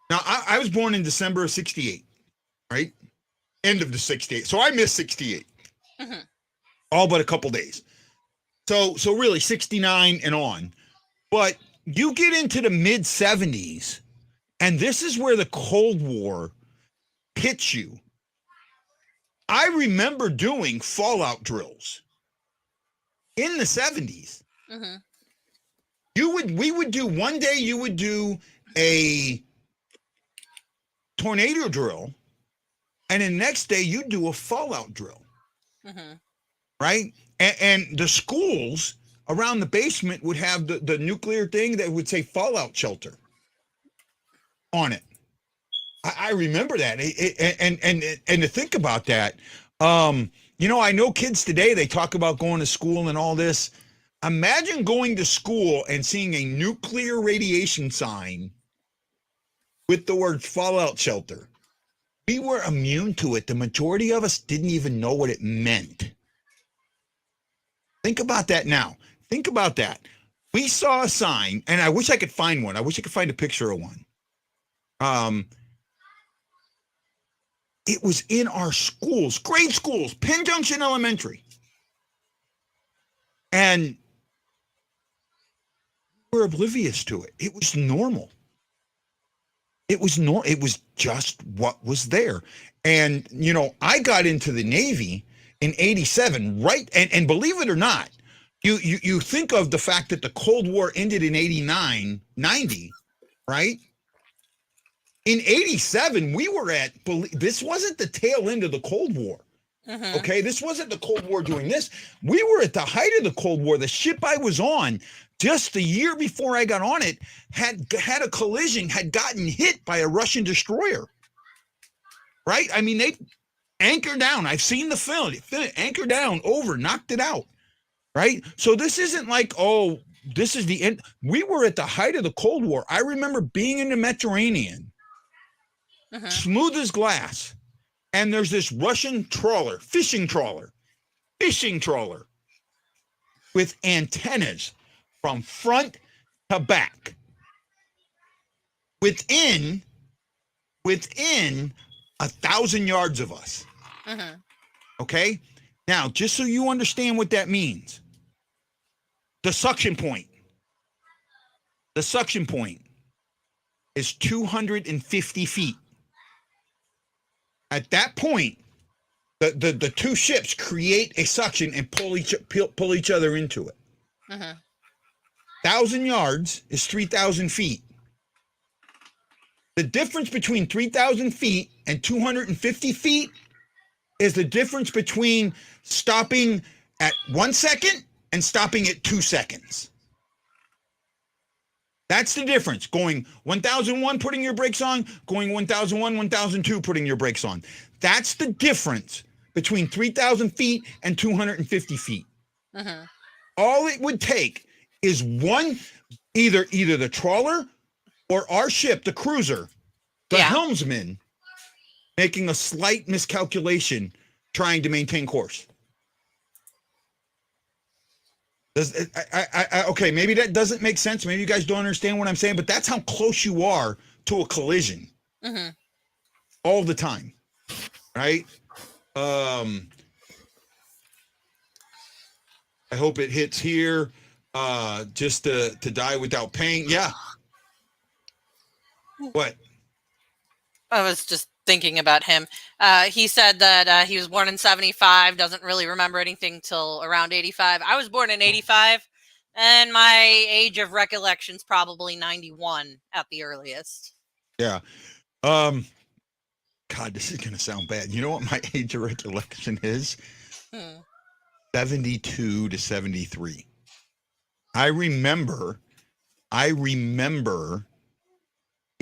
now I was born in December of 68, right? End of the 68. So I missed 68. Mm-hmm. All but a couple days. So really 69 and on. But you get into the mid 70s, and this is where the Cold War hits you. I remember doing fallout drills in the 70s. Mm-hmm. We would do one day, you would do a tornado drill, and the next day you'd do a fallout drill. Mm-hmm. Right? And the schools around the basement would have the nuclear thing that would say fallout shelter on it. I remember that. And to think about that, I know kids today, they talk about going to school and all this. Imagine going to school and seeing a nuclear radiation sign with the word fallout shelter. We were immune to it. The majority of us didn't even know what it meant. Think about that now. Think about that. We saw a sign, and I wish I could find one. I wish I could find a picture of one. It was in our schools, grade schools, Penn Junction Elementary. And we're oblivious to it. It was normal. It was just what was there. And, I got into the Navy in 87, right? And believe it or not, you think of the fact that the Cold War ended in 89, 90, right? In 87, we were this wasn't the tail end of the Cold War. Mhm. Okay, this wasn't the Cold War doing this. We were at the height of the Cold War. The ship I was on just the year before I got on it had a collision, had gotten hit by a Russian destroyer. Right? I mean, they anchored down. I've seen the film. Anchor down, over, knocked it out. Right? So this isn't like, oh, this is the end. We were at the height of the Cold War. I remember being in the Mediterranean, Mhm. smooth as glass. And there's this Russian trawler, fishing trawler, with antennas from front to back. Within 1,000 yards of us. Mhm. Okay? Now, just so you understand what that means, the suction point is 250 feet. At that point, the two ships create a suction and pull each other into it. Mhm. 1,000 yards is 3,000 feet. The difference between 3,000 feet and 250 feet is the difference between stopping at 1 second and stopping at 2 seconds. That's the difference. Going 1001, putting your brakes on, going 1001, 1002, putting your brakes on. That's the difference between 3,000 feet and 250 feet. Mhm. All it would take is one, either the trawler or our ship, the cruiser, the helmsman, making a slight miscalculation, trying to maintain course. Okay, maybe that doesn't make sense. Maybe you guys don't understand what I'm saying, but that's how close you are to a collision. Mhm. All the time, right? I hope it hits here. Just to die without pain. Yeah. What? I was just thinking about him. He said that he was born in 75, doesn't really remember anything till around 85. I was born in 85, and my age of recollection's probably 91 at the earliest. Yeah. God, this is gonna sound bad. You know what my age of recollection is? 72 to 73. I remember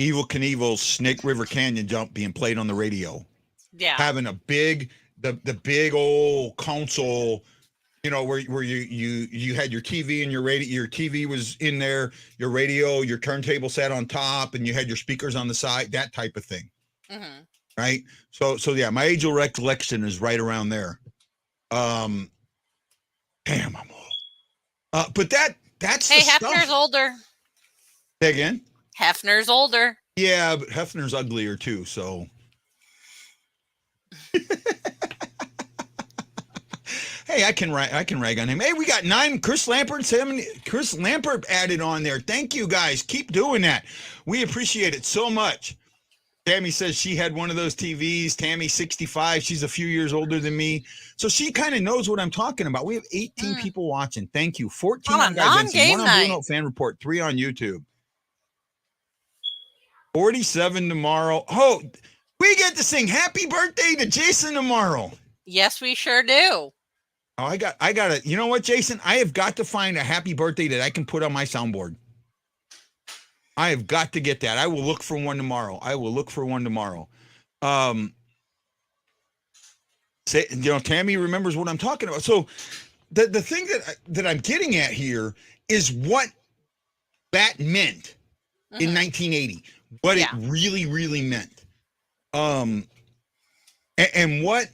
Evel Knievel's Snake River Canyon jump being played on the radio. Yeah. Having a big, the big old console, you know, where you had your TV and your radio, your TV was in there, your radio, your turntable sat on top, and you had your speakers on the side, that type of thing. Mm-hmm. Right? So yeah, my age of recollection is right around there. Damn, I'm old. But that's Hey, the Hefner's stuff. older. Say again? Hefner's older. Yeah, but Hefner's uglier too, so. Hey, I can rag on him. Hey, we got 9. Chris Lampert added on there. Thank you guys. Keep doing that. We appreciate it so much. Tammy says she had one of those TVs. Tammy, 65. She's a few years older than me. So she kind of knows what I'm talking about. We have 18 people watching. Thank you. 14 On on a Guys Instant, 1 on non-game Blue Note Fan Report, 3 on YouTube. 47 tomorrow. Oh, we get to sing happy birthday to Jason tomorrow. Yes, we sure do. Oh, I got it. You know what, Jason? I have got to find a happy birthday that I can put on my soundboard. I have got to get that. I will look for one tomorrow. Tammy remembers what I'm talking about. So the thing that I'm getting at here is what that meant in 1980, what it really, really meant. And what,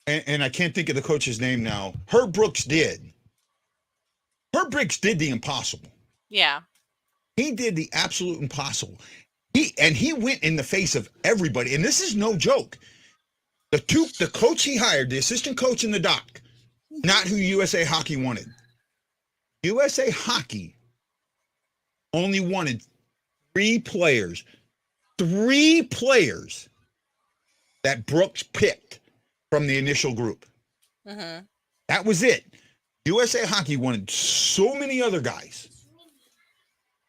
and I can't think of the coach's name now. Herb Brooks did the impossible. Yeah. He did the absolute impossible. He went in the face of everybody. And this is no joke. The coach he hired, the assistant coach in the dock, not who USA Hockey wanted. USA Hockey only wanted 3 players that Brooks picked from the initial group. Mm-hmm. That was it. USA Hockey wanted so many other guys.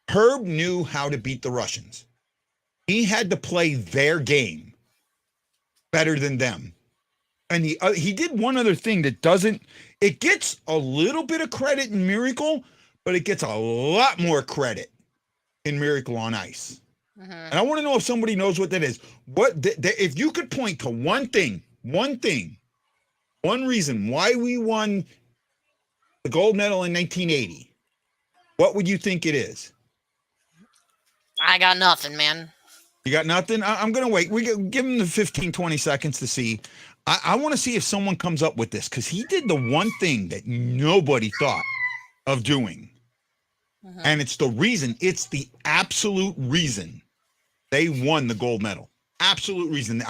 Herb knew how to beat the Russians. He had to play their game. better than them. And he did one other thing that doesn't, it gets a little bit of credit in Miracle, but it gets a lot more credit in Miracle on Ice. And I want to know if somebody knows what that is. If you could point to one reason why we won the gold medal in 1980, what would you think it is? I got nothing, man. You got nothing? I'm going to wait. We give him the 15, 20 seconds to see. I want to see if someone comes up with this, because he did the one thing that nobody thought of doing. And it's the absolute reason they won the gold medal. Absolute reason.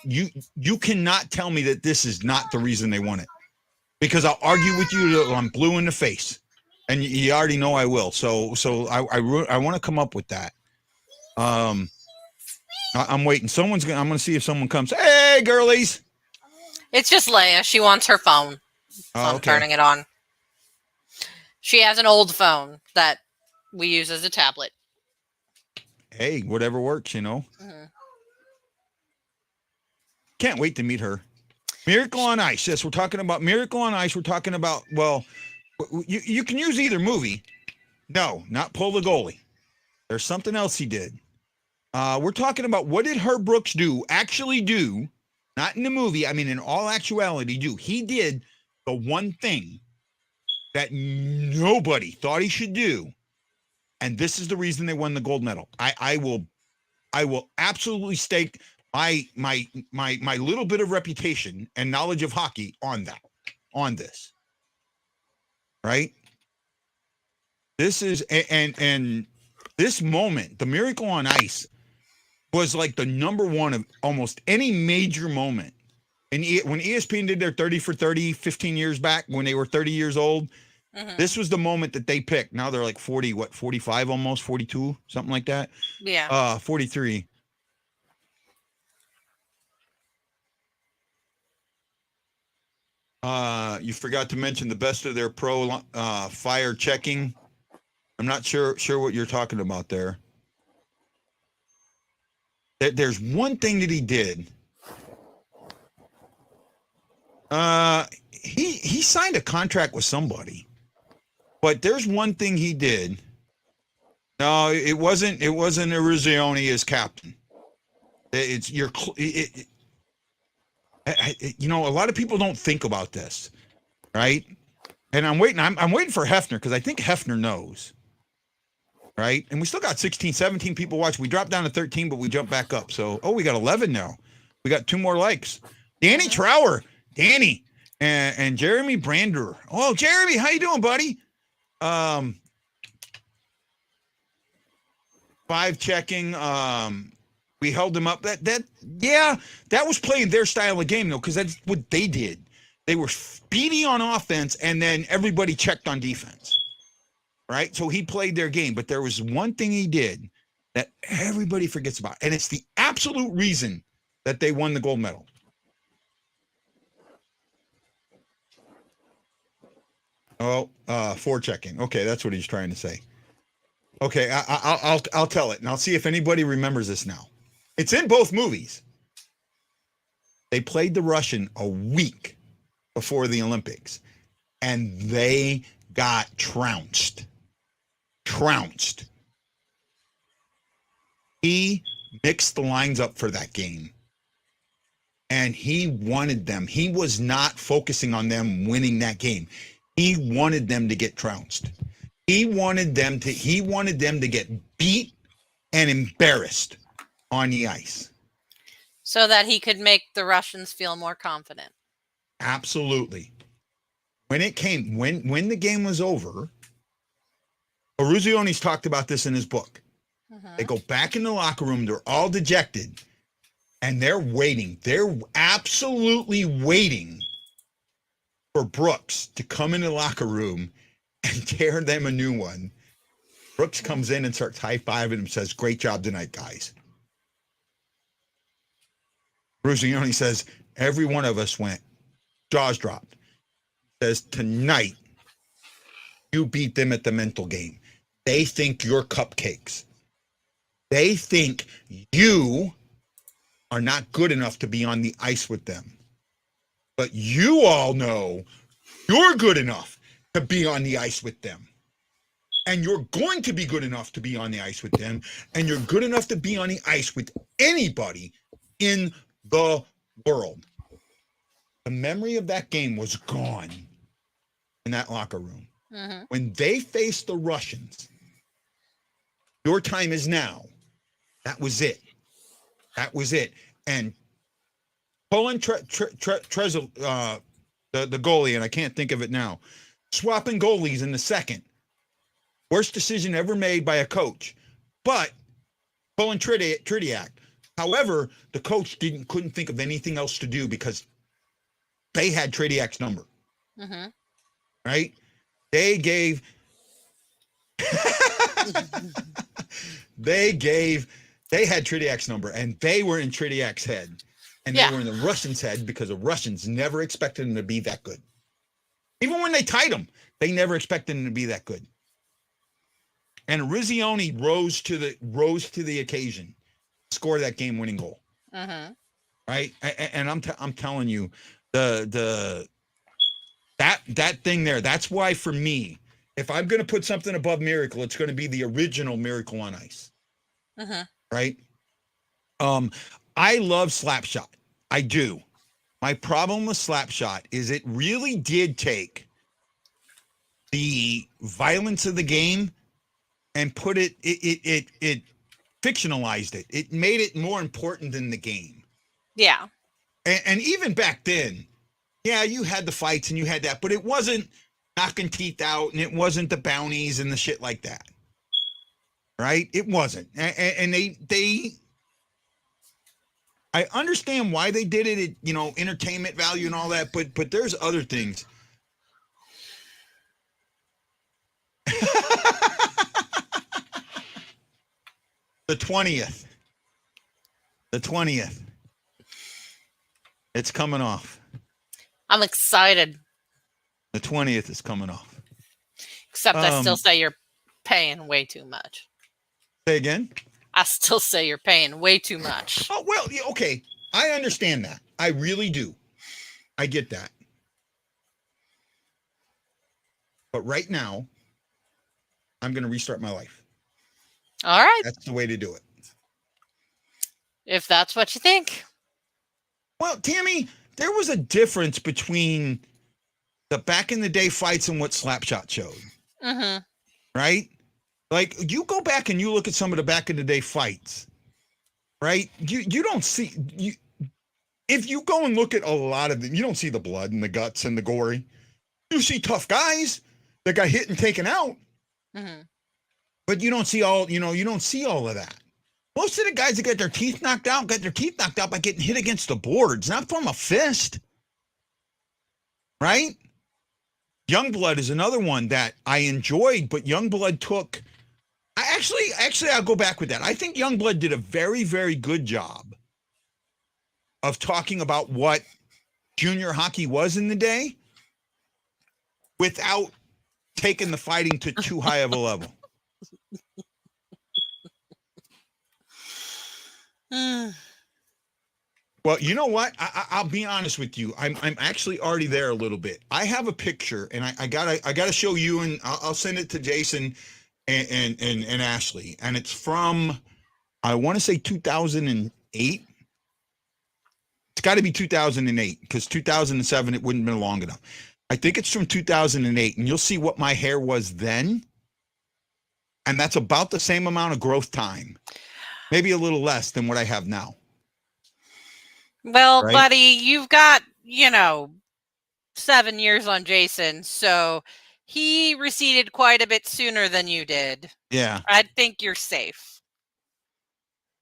You cannot tell me that this is not the reason they won it, because I'll argue with you till I'm blue in the face, and you already know I will. So I want to come up with that. I'm waiting. I'm going to see if someone comes. Hey, girlies. It's just Leia. She wants her phone. So I'm Okay. turning it on. She has an old phone that we use as a tablet. Hey, whatever works, Can't wait to meet her. Miracle on Ice. Yes, we're talking about Miracle on Ice. We're talking about, well, you can use either movie. No, not Pull the Goalie. There's something else he did. We're talking about, what did Herb Brooks actually do, not in the movie, I mean in all actuality do. He did the one thing that nobody thought he should do, and this is the reason they won the gold medal. I will absolutely stake my little bit of reputation and knowledge of hockey on this. Right? This is and this moment, the Miracle on Ice, was like the number one of almost any major moment. And when ESPN did their 30 for 30 15 years back, when they were 30 years old, this was the moment that they picked. Now they're like 45 almost, 42, something like that. Yeah. 43. You forgot to mention the best of their pro fire checking. I'm not sure what you're talking about there. There's one thing that he did. He signed a contract with somebody, but there's one thing he did. No, it wasn't Eruzione as captain. A lot of people don't think about this, right? And I'm waiting for Hefner, because I think Hefner knows. Right? And we still got 16, 17 people watching. We dropped down to 13, but we jumped back up. So, we got 11 now. We got 2 more likes. Danny Trower, Danny, and Jeremy Brander. Oh, Jeremy, how you doing, buddy? 5 checking. We held them up. That was playing their style of game, though, because that's what they did. They were speedy on offense, and then everybody checked on defense. Right? So he played their game, but there was one thing he did that everybody forgets about, and it's the absolute reason that they won the gold medal. Forechecking. Okay, that's what he's trying to say. Okay, I'll tell it, and I'll see if anybody remembers this now. It's in both movies. They played the Russian a week before the Olympics, and they got trounced. He mixed the lines up for that game, and he wanted them. He was not focusing on them winning that game. He wanted them to get trounced. He wanted them to get beat and embarrassed on the ice, So that he could make the Russians feel more confident. absolutely. When the game was over, Eruzione's talked about this in his book. They go back in the locker room. They're all dejected, and they're waiting. They're absolutely waiting for Brooks to come in the locker room and tear them a new one. Brooks comes in and starts high-fiving and says, "Great job tonight, guys." Eruzione says, every one of us went, jaws dropped. Says, "Tonight, you beat them at the mental game. They think you're cupcakes. They think you are not good enough to be on the ice with them. But you all know you're good enough to be on the ice with them. And you're going to be good enough to be on the ice with them. And you're good enough to be on the ice with anybody in the world. The memory of that game was gone in that locker room. Mm-hmm. When they faced the Russians, your time is now. That was it. That was it. And Poland, the goalie, and I can't think of it now, swapping goalies in the second. Worst decision ever made by a coach. But Poland Tretiak. However, the coach couldn't think of anything else to do because they had Tretiak's number. Mm-hmm. Right? They had Tretiak's number, and they were in Tretiak's head. And they were in the Russians' head because the Russians never expected them to be that good. Even when they tied them, they never expected them to be that good. And Rizzioni rose to the occasion, scored that game-winning goal. Mm-hmm. Right? And I'm telling you, that thing there. That's why for me, if I'm going to put something above Miracle, it's going to be the original Miracle on Ice. Mm-hmm. Right? I love Slapshot. I do. My problem with Slapshot is it really did take the violence of the game and put it fictionalized it. It made it more important than the game. Yeah. And even back then, yeah, you had the fights and you had that, but it wasn't knocking teeth out and it wasn't the bounties and the shit like that. Right? It wasn't. And they I understand why they did it, entertainment value and all that, but there's other things. The 20th. It's coming off. I'm excited. The 20th is coming off. Except I still say you're paying way too much. Say again? I still say you're paying way too much. Oh, well, okay. I understand that. I really do. I get that. But right now, I'm going to restart my life. All right. That's the way to do it. If that's what you think. Well, Tammy, there was a difference between the back in the day fights and what Slapshot showed. Mm-hmm. Right? Like, you go back and you look at some of the back in the day fights, right? You don't see, if you go and look at a lot of them, you don't see the blood and the guts and the gory. You see tough guys that got hit and taken out. Mm-hmm. But you don't see all of that. Most of the guys that got their teeth knocked out by getting hit against the boards, not from a fist. Right? Youngblood is another one that I enjoyed, but Youngblood took... Actually, I'll go back with that. I think Youngblood did a very, very good job of talking about what junior hockey was in the day without taking the fighting to too high of a level. Well, you know what? I'll be honest with you. I'm actually already there a little bit. I have a picture, and I gotta show you, and I'll send it to Jason and Ashley. And it's from, I want to say 2008. It's got to be 2008 because 2007 it wouldn't have been long enough. I think it's from 2008, and you'll see what my hair was then, and that's about the same amount of growth time, maybe a little less than what I have now. Well, right? buddy, you've got, 7 years on Jason, so he receded quite a bit sooner than you did. Yeah. I think you're safe.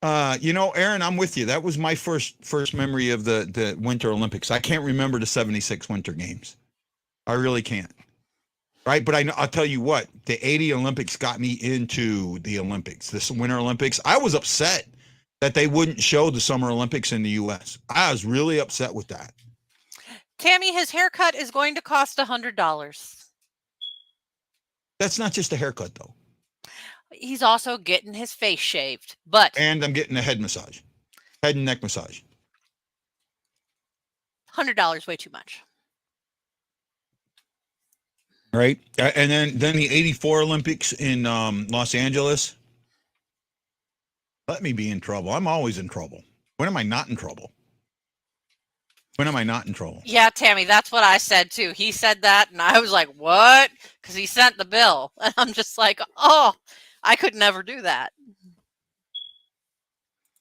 Aaron, I'm with you. That was my first memory of the Winter Olympics. I can't remember the 76 Winter Games. I really can't. Right? But I'll tell you what, the 80 Olympics got me into the Olympics, this Winter Olympics. I was upset that they wouldn't show the Summer Olympics in the U.S. I was really upset with that. Tammy, his haircut is going to cost $100. That's not just a haircut, though. He's also getting his face shaved, but... And I'm getting a head massage. Head and neck massage. $100 way too much. Right. And then the 84 Olympics in Los Angeles. Let me be in trouble. I'm always in trouble. When am I not in trouble? When am I not in trouble? Yeah, Tammy, that's what I said too. He said that, and I was like, what? Because he sent the bill. And I'm just like, oh, I could never do that.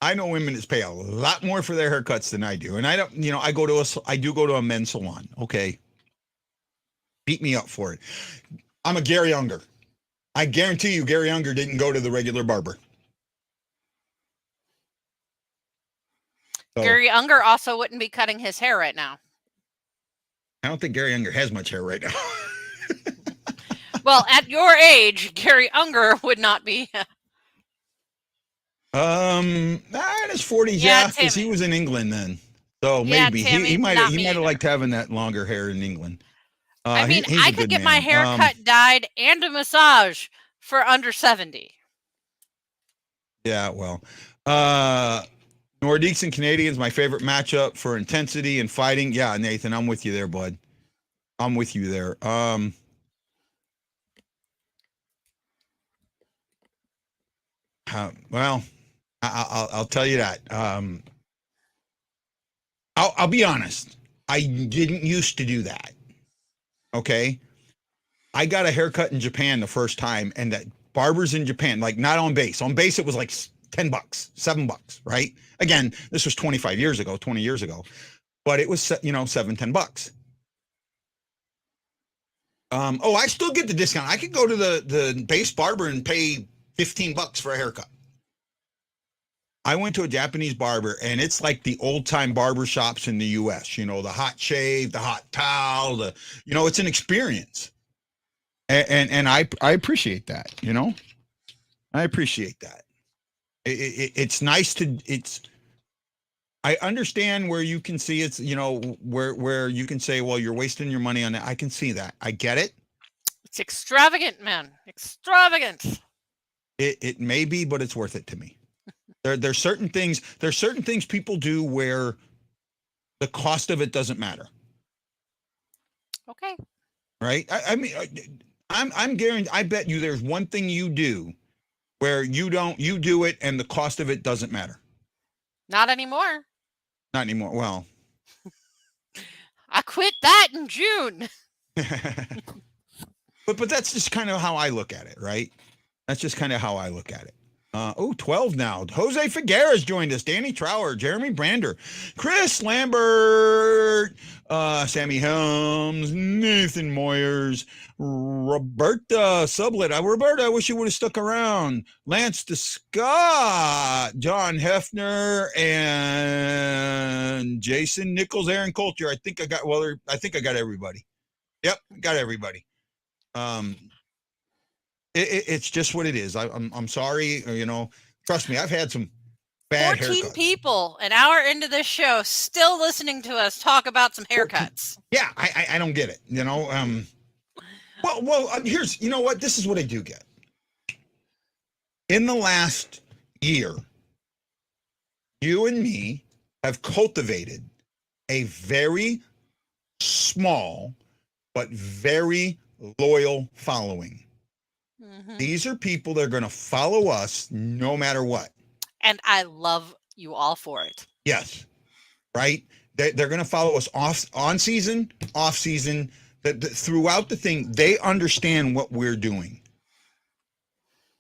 I know women that pay a lot more for their haircuts than I do. And I don't, I do go to a men's salon. Okay. Beat me up for it. I'm a Gary Unger. I guarantee you Gary Unger didn't go to the regular barber. So, Gary Unger also wouldn't be cutting his hair right now. I don't think Gary Unger has much hair right now. Well, at your age, Gary Unger would not be. In his 40s, Yeah, because he Timmy. was in England then. So Yeah, maybe Timmy, he might not have me either. liked having that longer hair in England. I mean, he's I a could good get my man. hair cut, dyed, and a massage for under 70. Yeah, well, Nordiques and Canadians, my favorite matchup for intensity and fighting. Yeah, Nathan, I'm with you there, bud. I'm with you there. Well, I'll tell you that. I'll be honest. I didn't used to do that. Okay. I got a haircut in Japan the first time, and that barbers in Japan, like not on base. On base, it was like $10, $7, right? Again, this was 25 years ago, 20 years ago, but it was, $7, $10. I still get the discount. I could go to the base barber and pay $15 for a haircut. I went to a Japanese barber, and it's like the old time barber shops in the US, the hot shave, the hot towel, it's an experience. And I appreciate that, I appreciate that. It's nice I understand where you can see it's, where you can say, well, you're wasting your money on that. I can see that. I get it. It's extravagant, man. Extravagant. It may be, but it's worth it to me. There's certain things people do where the cost of it doesn't matter. Okay. Right. I mean, I'm guaranteed. I bet you there's one thing you do where you do it and the cost of it doesn't matter. Not anymore. Not anymore. Well, I quit that in June. but that's just kind of how I look at it, right? That's just kind of how I look at it. 12 now. Jose Figueres joined us. Danny Trower, Jeremy Brander, Chris Lambert, Sammy Helms, Nathan Moyers, Roberta Sublet. Roberta, I wish you would have stuck around. Lance Scott, John Hefner, and Jason Nichols, Aaron Coulter. I think I got everybody. Yep, got everybody. It's just what it is. I'm sorry. Trust me, I've had some bad 14 haircuts. people an hour into this show still listening to us talk about some haircuts. Yeah, I don't get it. Here's, what? This is what I do get. In the last year, you and me have cultivated a very small but very loyal following. Mm-hmm. These are people that are going to follow us no matter what. And I love you all for it. Yes. Right? They're going to follow us on season, off season, throughout the thing. They understand what we're doing.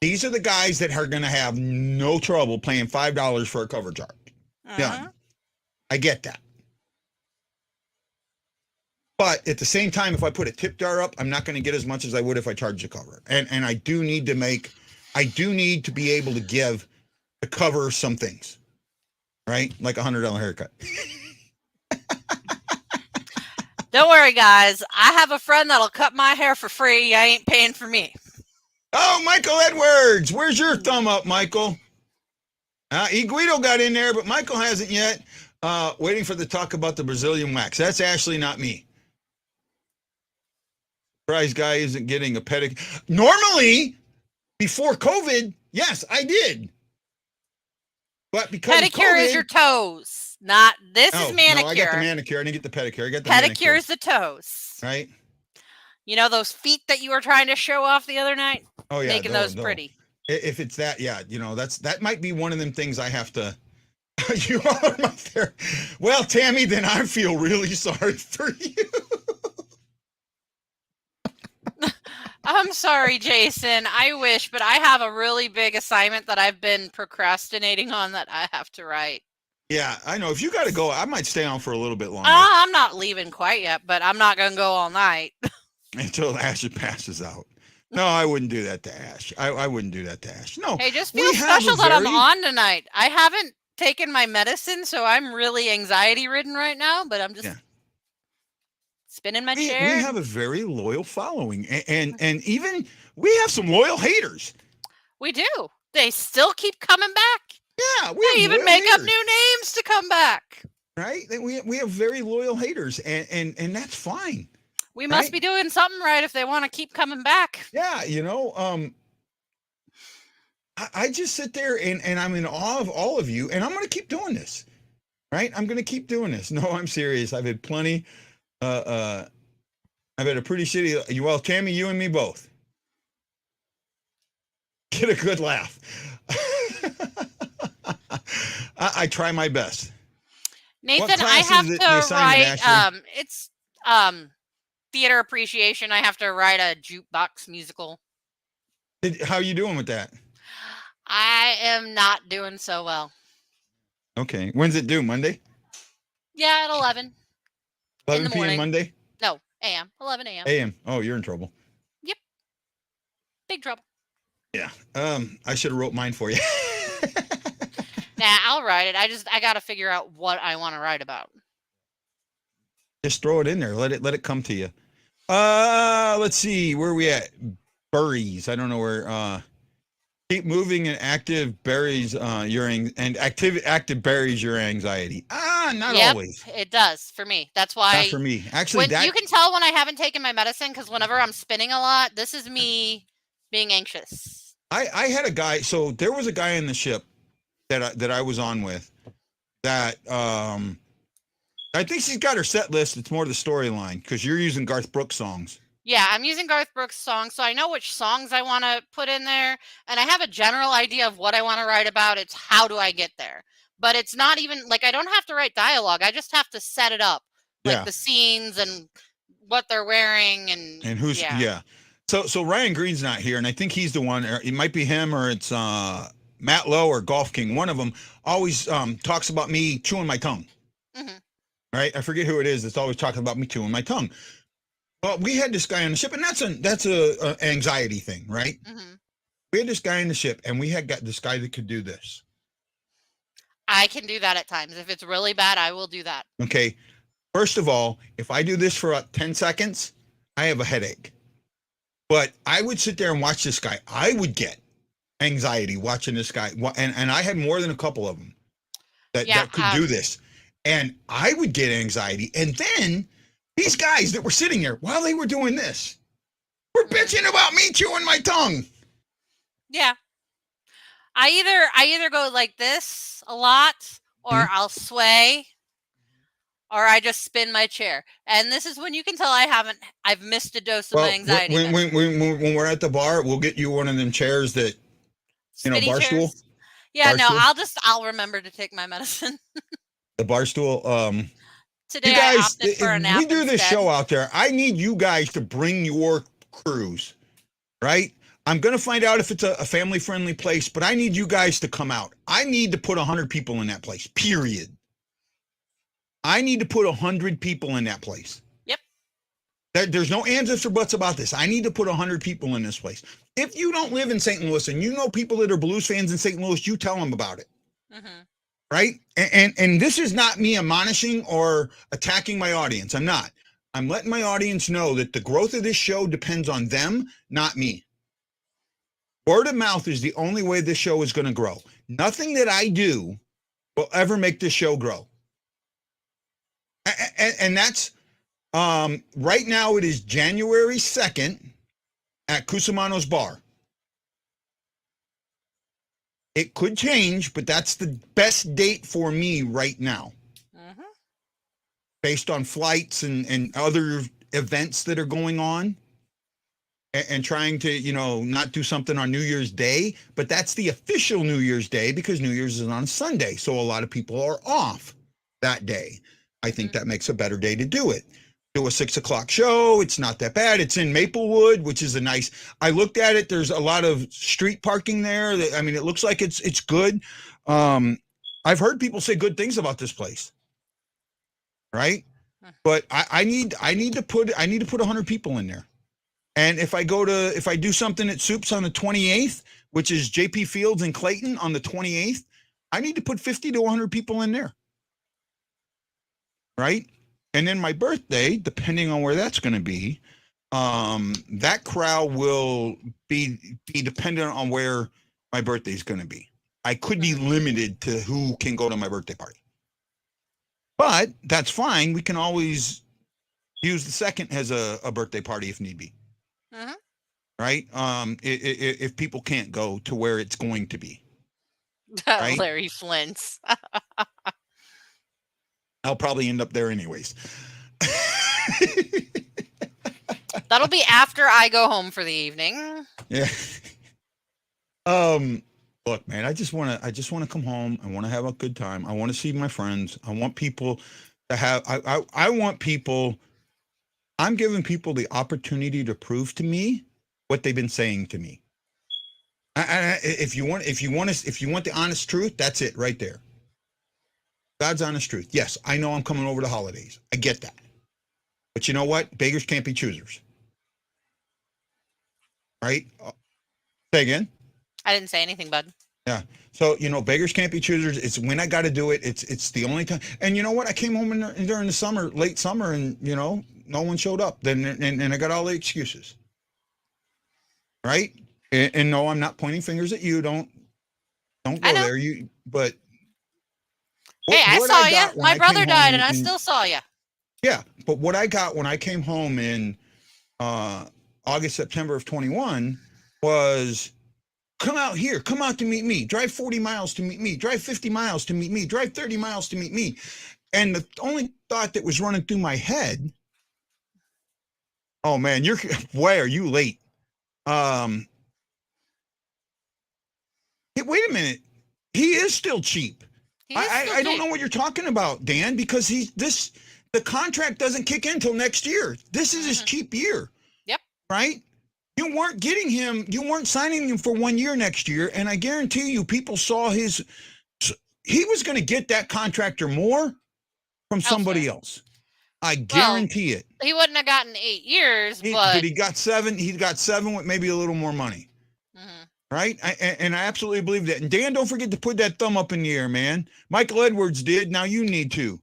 These are the guys that are going to have no trouble paying $5 for a cover chart. Done. I get that. But at the same time, if I put a tip jar up, I'm not going to get as much as I would if I charged the cover. And I do need to be able to give the cover some things, right? Like $100 haircut. Don't worry, guys. I have a friend that'll cut my hair for free. I ain't paying for me. Oh, Michael Edwards. Where's your thumb up, Michael? Guido got in there, but Michael hasn't yet. Waiting for the talk about the Brazilian wax. That's actually not me. Surprised guy isn't getting a pedicure. Normally, before COVID, yes, I did. But because of Pedicure is COVID- your toes, not this is manicure. No, I got the manicure. I didn't get the pedicure. I got the Pedicure manicure. is the toes. Right? You know those feet that you were trying to show off the other night? Oh yeah, Making those pretty. If it's that, yeah, you know, that might be one of them things I have to. You are my there. Well, Tammy, then I feel really sorry for you. I'm sorry, Jason. I wish, but I have a really big assignment that I've been procrastinating on that I have to write. Yeah, I know. If you got to go, I might stay on for a little bit longer. I'm not leaving quite yet, but I'm not going to go all night. Until Ash passes out. No, I wouldn't do that to Ash. I wouldn't do that to Ash. No. Hey, just we feel have a special that I'm very- on tonight. I haven't taken my medicine, so I'm really anxiety ridden right now, but I'm just Yeah. spinning my We chair. have a very loyal following, and even we have some loyal haters. We do. They still keep coming back. Yeah, we They have even loyal make up haters, new names to come back. right? We have very loyal haters, and that's fine. We must Right. be doing something right if they want to keep coming back. Yeah, you know, I just sit there and I'm in awe of all of you, and I'm going to keep doing this, right? I'm going to keep doing this. No, I'm serious. I've had plenty. I've had a pretty shitty. Well, Tammy, you and me both. Get a good laugh. I try my best. Nathan, I class have is it- to the assignment, write. Ashley? It's theater appreciation. I have to write a jukebox musical. How you doing with that? I am not doing so well. Okay. When's it due? Monday? Yeah, at 11. 11 p.m. morning. Monday? No, a.m. 11 a.m. A.m. Oh, you're in trouble. Big trouble. Yeah. I should have wrote mine for you. Nah, I'll write it. I got to figure out what I want to write about. Just throw it in there. Let it come to you. Let's see. Where are we at? Buries. I don't know where. Keep moving and active buries active buries your anxiety. Not Yep, always. it does for me. That's why. Not for me. Actually, You can tell when I haven't taken my medicine because whenever I'm spinning a lot, this is me being anxious. I had a guy. So there was a guy in the ship that I was on with that I think she's got her set list. It's more the storyline because you're using Garth Brooks songs. Yeah, I'm using Garth Brooks songs, so I know which songs I want to put in there, and I have a general idea of what I want to write about. It's how do I get there? But it's not even like I don't have to write dialogue. I just have to set it up, like Yeah. the scenes and what they're wearing and who's yeah. So Ryan Green's not here, and I think he's the one. Or it might be him, or it's Matt Lowe or Golf King. One of them always talks about me chewing my tongue. Mhm. Right? I forget who it is. That's always talking about me chewing my tongue. Well, we had this guy on the ship, and that's a anxiety thing, right? Mm-hmm. We had this guy in the ship, and we had got this guy that could do this. I can do that at times. If it's really bad, I will do that. Okay. First of all, if I do this for 10 seconds, I have a headache. But I would sit there and watch this guy. I would get anxiety watching this guy. And I had more than a couple of them that could do this. And I would get anxiety. And then these guys that were sitting there while they were doing this were bitching about me chewing my tongue. Yeah. I either go like this a lot, or I'll sway, or I just spin my chair. And this is when you can tell I've missed a dose of my anxiety. When we're at the bar, we'll get you one of them chairs that, Spinny bar chairs. stool. Yeah, Bar no, stool? I'll remember to take my medicine. The bar stool. Today You guys, I opted for a nap we do this instead. show out there. I need you guys to bring your crews, right? I'm going to find out if it's a family-friendly place, but I need you guys to come out. I need to put 100 people in that place, period. I need to put 100 people in that place. Yep. There's no ands, ifs, or buts about this. I need to put 100 people in this place. If you don't live in St. Louis and you know people that are Blues fans in St. Louis, you tell them about it. Mm-hmm. Right? And this is not me admonishing or attacking my audience. I'm not. I'm letting my audience know that the growth of this show depends on them, not me. Word of mouth is the only way this show is going to grow. Nothing that I do will ever make this show grow. And that's right now it is January 2nd at Cusimano's Bar. It could change, but that's the best date for me right now, based on flights and other events that are going on, and trying to, you know, not do something on New Year's Day, but that's the official New Year's Day because New Year's is on Sunday. So a lot of people are off that day. I think that makes a better day to do it. Do a 6 o'clock show. It's not that bad. It's in Maplewood, which is a nice, I looked at it. There's a lot of street parking there. I mean, it looks like it's good. I've heard people say good things about this place. Right. But I need to put 100 people in there. And if I do something at Soups on the 28th, which is JP Fields and Clayton on the 28th, I need to put 50 to 100 people in there. Right. And then my birthday, depending on where that's going to be, that crowd will be dependent on where my birthday is going to be. I could be limited to who can go to my birthday party. But that's fine. We can always use the second as a birthday party if need be. Right? If people can't go to where it's going to be. Right? Larry Flint's. I'll probably end up there anyways. That'll be after I go home for the evening. Yeah. Look, man, I just want to come home. I want to have a good time. I want to see my friends. I want people to have, I want people, I'm giving people the opportunity to prove to me what they've been saying to me. If you want the honest truth, that's it right there. God's honest truth. Yes, I know I'm coming over the holidays. I get that. But you know what? Beggars can't be choosers. Right? Say again? I didn't say anything, bud. Yeah. So, you know, beggars can't be choosers. It's when I got to do it. It's the only time. And you know what? I came home during the summer, late summer, and, you know, no one showed up. Then and I got all the excuses. Right? And no, I'm not pointing fingers at you. Don't go there. But hey, I saw you. My brother died, and I still saw you. Yeah, but what I got when I came home in August, September of 21 was, come out here, come out to meet me, drive 40 miles to meet me, drive 50 miles to meet me, drive 30 miles to meet me. And the only thought that was running through my head, oh man, why are you late? Wait a minute. He is still cheap. I don't know what you're talking about, Dan, because the contract doesn't kick in until next year. This is his cheap year. Yep. Right? You weren't getting him, you weren't signing him for 1 year next year. And I guarantee you, people saw he was going to get that contract or more from somebody else. I guarantee it. He wouldn't have gotten 8 years, but he got 7. He got 7 with maybe a little more money. Right? And I absolutely believe that. And Dan, don't forget to put that thumb up in the air, man. Michael Edwards did. Now you need to.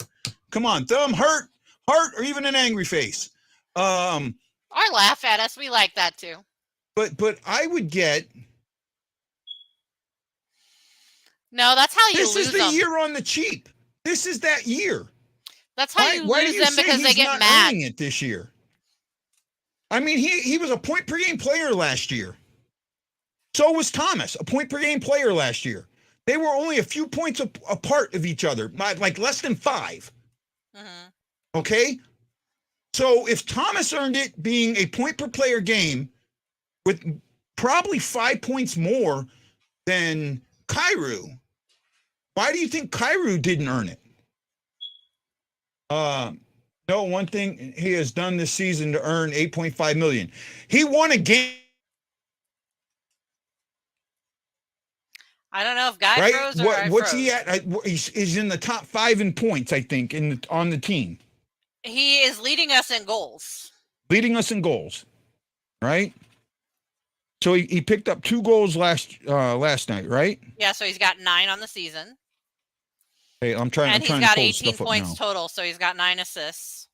Come on, thumb, heart, or even an angry face. Or laugh at us. We like that too. But I would get. No, that's how you lose them. This is the year on the cheap. This is that year. That's how you lose them, because they get mad. Earning it this year. I mean, he was a point per game player last year. So was Thomas, a point per game player last year. They were only a few points apart of each other, like less than 5. Okay? So if Thomas earned it being a point per player game with probably 5 points more than Kyrou, why do you think Kyrou didn't earn it? No, one thing he has done this season to earn $8.5 million. He won a game. I don't know if Guy froze or I what's froze. he at? He's in the top 5 in points, I think, on the team. He is leading us in goals. Leading us in goals, right? So he picked up 2 goals last night, right? Yeah, so he's got 9 on the season. Hey, I'm trying. And he's got 18 points total, so he's got 9 assists.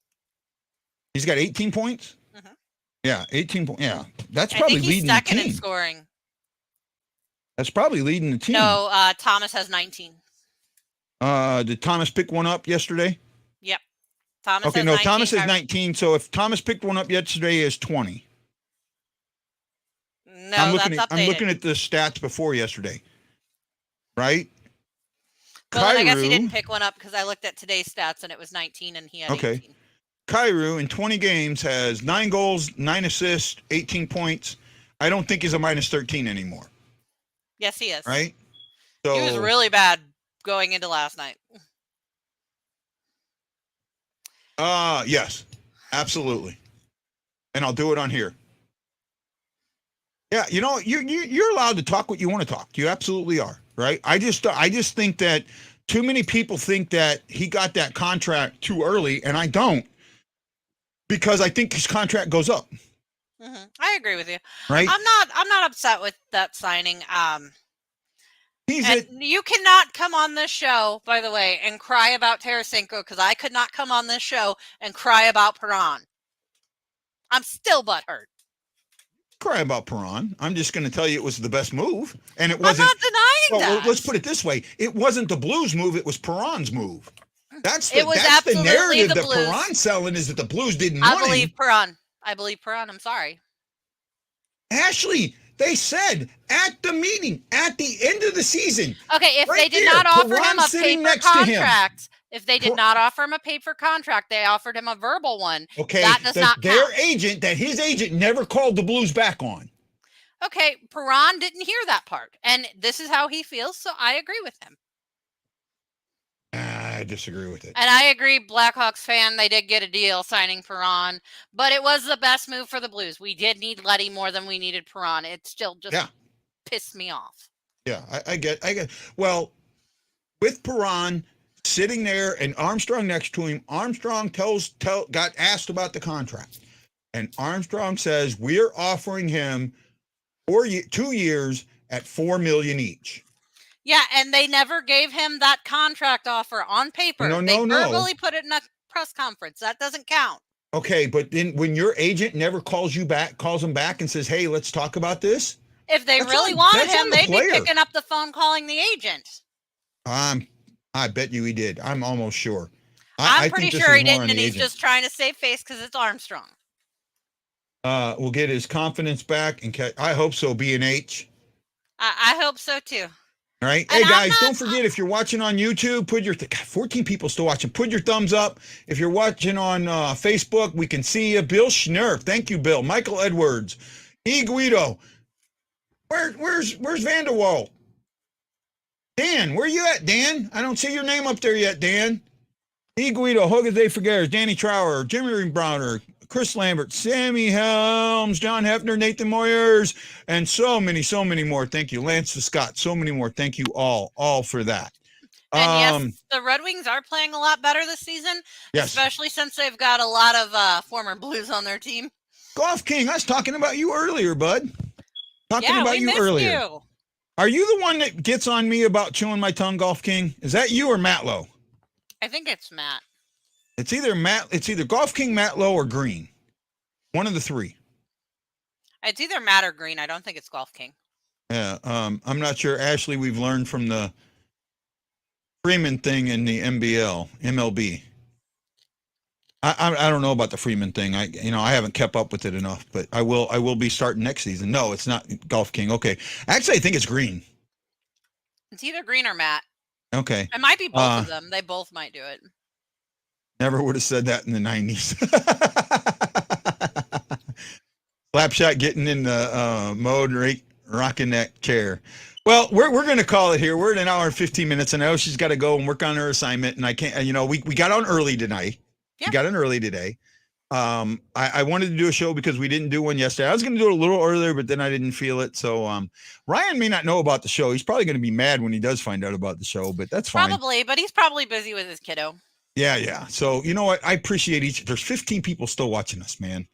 He's got 18 points. Yeah, 18 points. Yeah, that's probably leading the team. I think he's second in scoring. That's probably leading the team. No, Thomas has 19. Did Thomas pick one up yesterday? Yep. Thomas okay, has no, 19. Thomas has 19. So if Thomas picked one up yesterday, is 20. No, that's updated. I'm looking at the stats before yesterday. right? Well, then I guess he Kyrou- didn't pick one up because I looked at today's stats and it was 19 and he had 18. Kyrou in 20 games has 9 goals, 9 assists, 18 points. I don't think he's a minus 13 anymore. Yes, he is. Right? So He was really bad going into last night. Yes, absolutely. And I'll do it on here. Yeah, you know, you're allowed to talk what you want to talk. You absolutely are, right? I just think that too many people think that he got that contract too early, and I don't, because I think his contract goes up. Mm-hmm. I agree with you. Right? I'm not upset with that signing. And you cannot come on this show, by the way, and cry about Tarasenko, because I could not come on this show and cry about Perron. I'm still butthurt. Cry about Perron. I'm just going to tell you it was the best move, and it wasn't. I'm not denying that. Well, let's put it this way: it wasn't the Blues' move; it was Perron's move. That's the absolutely narrative the that Blues. Perron's selling, is that the Blues didn't want him. I believe Perron. I'm sorry, Ashley. They said at the meeting at the end of the season. Okay, if right they did there, not offer Perron him a sitting paper next to him. contract, if they did not offer him a paper contract, they offered him a verbal one. Okay, that does not count. His agent never called the Blues back on. Okay, Perron didn't hear that part, and this is how he feels, so I agree with him. I disagree with it. And I agree, Blackhawks fan, they did get a deal signing Perron, but it was the best move for the Blues. We did need Letty more than we needed Perron. It still just pissed me off. Yeah, I get. Well, with Perron sitting there and Armstrong next to him, Armstrong got asked about the contract, and Armstrong says we're offering him 2 years at $4 million each. Yeah, and they never gave him that contract offer on paper. They verbally put it in a press conference. That doesn't count. Okay, but then when your agent never calls him back and says, "Hey, let's talk about this." If they really wanted him, they'd be picking up the phone, calling the agent. I bet you he did. I'm almost sure. I'm pretty sure he didn't, and he's just trying to save face because it's Armstrong. We'll get his confidence back, and I hope so. B&H. I hope so too. All right. And hey guys, don't forget, if you're watching on YouTube, put your 14 people still watching. Put your thumbs up. If you're watching on Facebook, we can see you. Bill Schnurf, thank you, Bill. Michael Edwards, E. Guido. Where's Vanderwall? Dan, where you at, Dan? I don't see your name up there yet, Dan. E. Guido, Jose Figueres, Danny Trower, Jimmy Browner, Chris Lambert, Sammy Helms, John Hefner, Nathan Moyers, and so many more. Thank you. Lance Scott, so many more. Thank you all for that. And yes, the Red Wings are playing a lot better this season, especially since they've got a lot of former Blues on their team. Golf King, I was talking about you earlier, bud. You. Are you the one that gets on me about chewing my tongue, Golf King? Is that you or Matt Lowe? I think it's Matt. It's either Golf King, Matt Lowe, or Green. One of the three. It's either Matt or Green. I don't think it's Golf King. Yeah, I'm not sure. Ashley, we've learned from the Freeman thing in the MLB. I don't know about the Freeman thing. I haven't kept up with it enough, but I will be starting next season. No, it's not Golf King. Okay. Actually, I think it's Green. It's either Green or Matt. Okay. It might be both of them. They both might do it. Never would have said that in the 90s. Slapshot getting in the mode, rocking that chair. Well, we're going to call it here. We're at an hour and 15 minutes, and I know she's got to go and work on her assignment, and I can't, we got on early tonight. Yeah. We got on early today. I wanted to do a show because we didn't do one yesterday. I was going to do it a little earlier, but then I didn't feel it. So Ryan may not know about the show. He's probably going to be mad when he does find out about the show, but that's fine. Probably, but he's probably busy with his kiddo. Yeah. So you know what? I appreciate there's 15 people still watching us, man.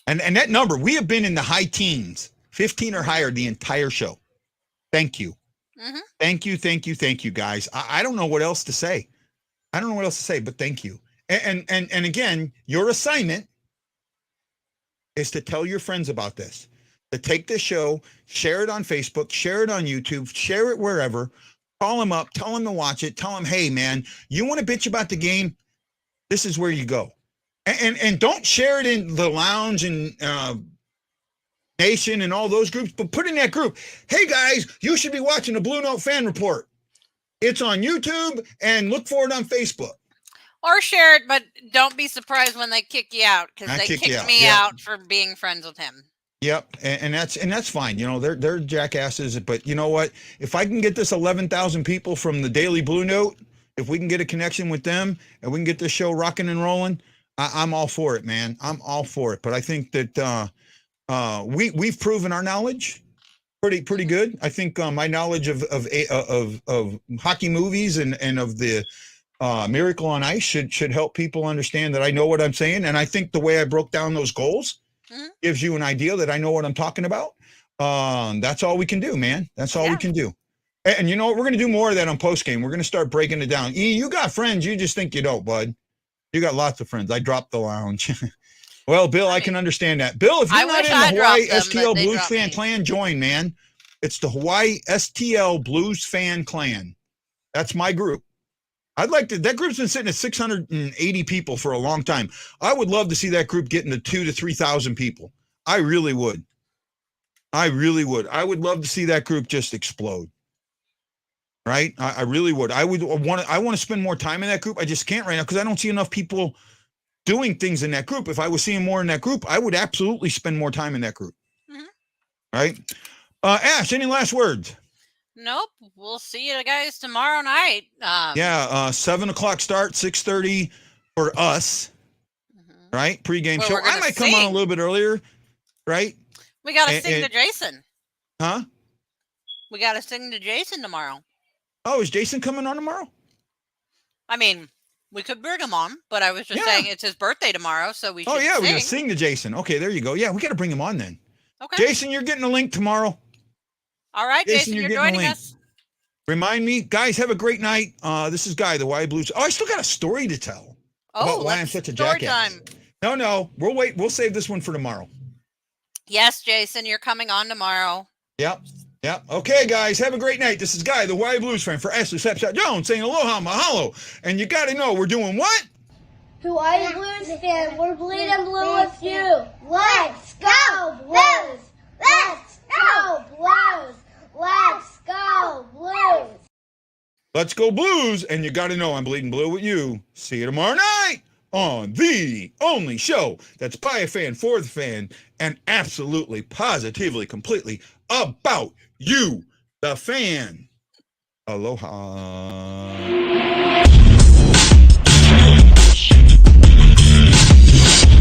And that number, we have been in the high teens, 15 or higher the entire show. Thank you. Mm-hmm. Thank you, guys. I don't know what else to say. But thank you. And again, your assignment is to tell your friends about this, to take this show, share it on Facebook, share it on YouTube, share it wherever, call them up, tell them to watch it, tell them, hey man, you want to bitch about the game? This is where you go. And don't share it in the lounge and Nation and all those groups, but put in that group, hey guys, you should be watching the Blue Note Fan Report. It's on YouTube, and look for it on Facebook. Or share it, but don't be surprised when they kick you out, because they kicked me out for being friends with him. Yep, and that's fine. You know, they're jackasses, but you know what? If I can get this 11,000 people from the Daily Blue Note, if we can get a connection with them and we can get this show rocking and rolling, I'm all for it, man. I'm all for it. But I think that we've proven our knowledge pretty good. I think my knowledge of hockey movies and of the Miracle on Ice should help people understand that I know what I'm saying. And I think the way I broke down those goals gives you an idea that I know what I'm talking about. That's all we can do, man. That's all we can do. And you know what? We're going to do more of that on post game. We're going to start breaking it down. You got friends. You just think you don't, bud. You got lots of friends. I dropped the lounge. Well, Bill, I can understand that. Bill, if you're not in the Hawaii STL Blues fan clan, join, man. It's the Hawaii STL Blues fan clan. That's my group. I'd like to. That group's been sitting at 680 people for a long time. I would love to see that group get into 2,000 to 3,000 people. I really would. I would love to see that group just explode. Right? I really would. I want to spend more time in that group. I just can't right now because I don't see enough people doing things in that group. If I was seeing more in that group, I would absolutely spend more time in that group. Right? Ash, any last words? Nope. We'll see you guys tomorrow night. 7:00 start, 6:30 for us. Right? Pre-game show. I might come on a little bit earlier. Right? We got to sing to Jason. Huh? We got to sing to Jason tomorrow. Oh, is Jason coming on tomorrow? I mean, we could bring him on, but I was just saying it's his birthday tomorrow, so we should we're going to sing to Jason. Okay, there you go. Yeah, we got to bring him on then. Okay. Jason, you're getting a link tomorrow. All right, Jason, you're joining us. Remind me, guys, have a great night. This is Guy, the Hawaii Blues. Oh, I still got a story to tell about why I'm such a jackass. Time. No, we'll wait. We'll save this one for tomorrow. Yes, Jason, you're coming on tomorrow. Yep. Okay, guys, have a great night. This is Guy, the Hawaii Blues fan, for Ashley Slapshot Jones, saying aloha, mahalo. And you got to know, we're doing what? Hawaii Blues fan, we're bleeding blue with you. Let's go, Blues! Let's go, Blues! Let's go, Blues! Let's go, Blues! And you got to know, I'm bleeding blue with you. See you tomorrow night on the only show that's by a fan, for the fan, and absolutely, positively, completely about you, the fan. Aloha.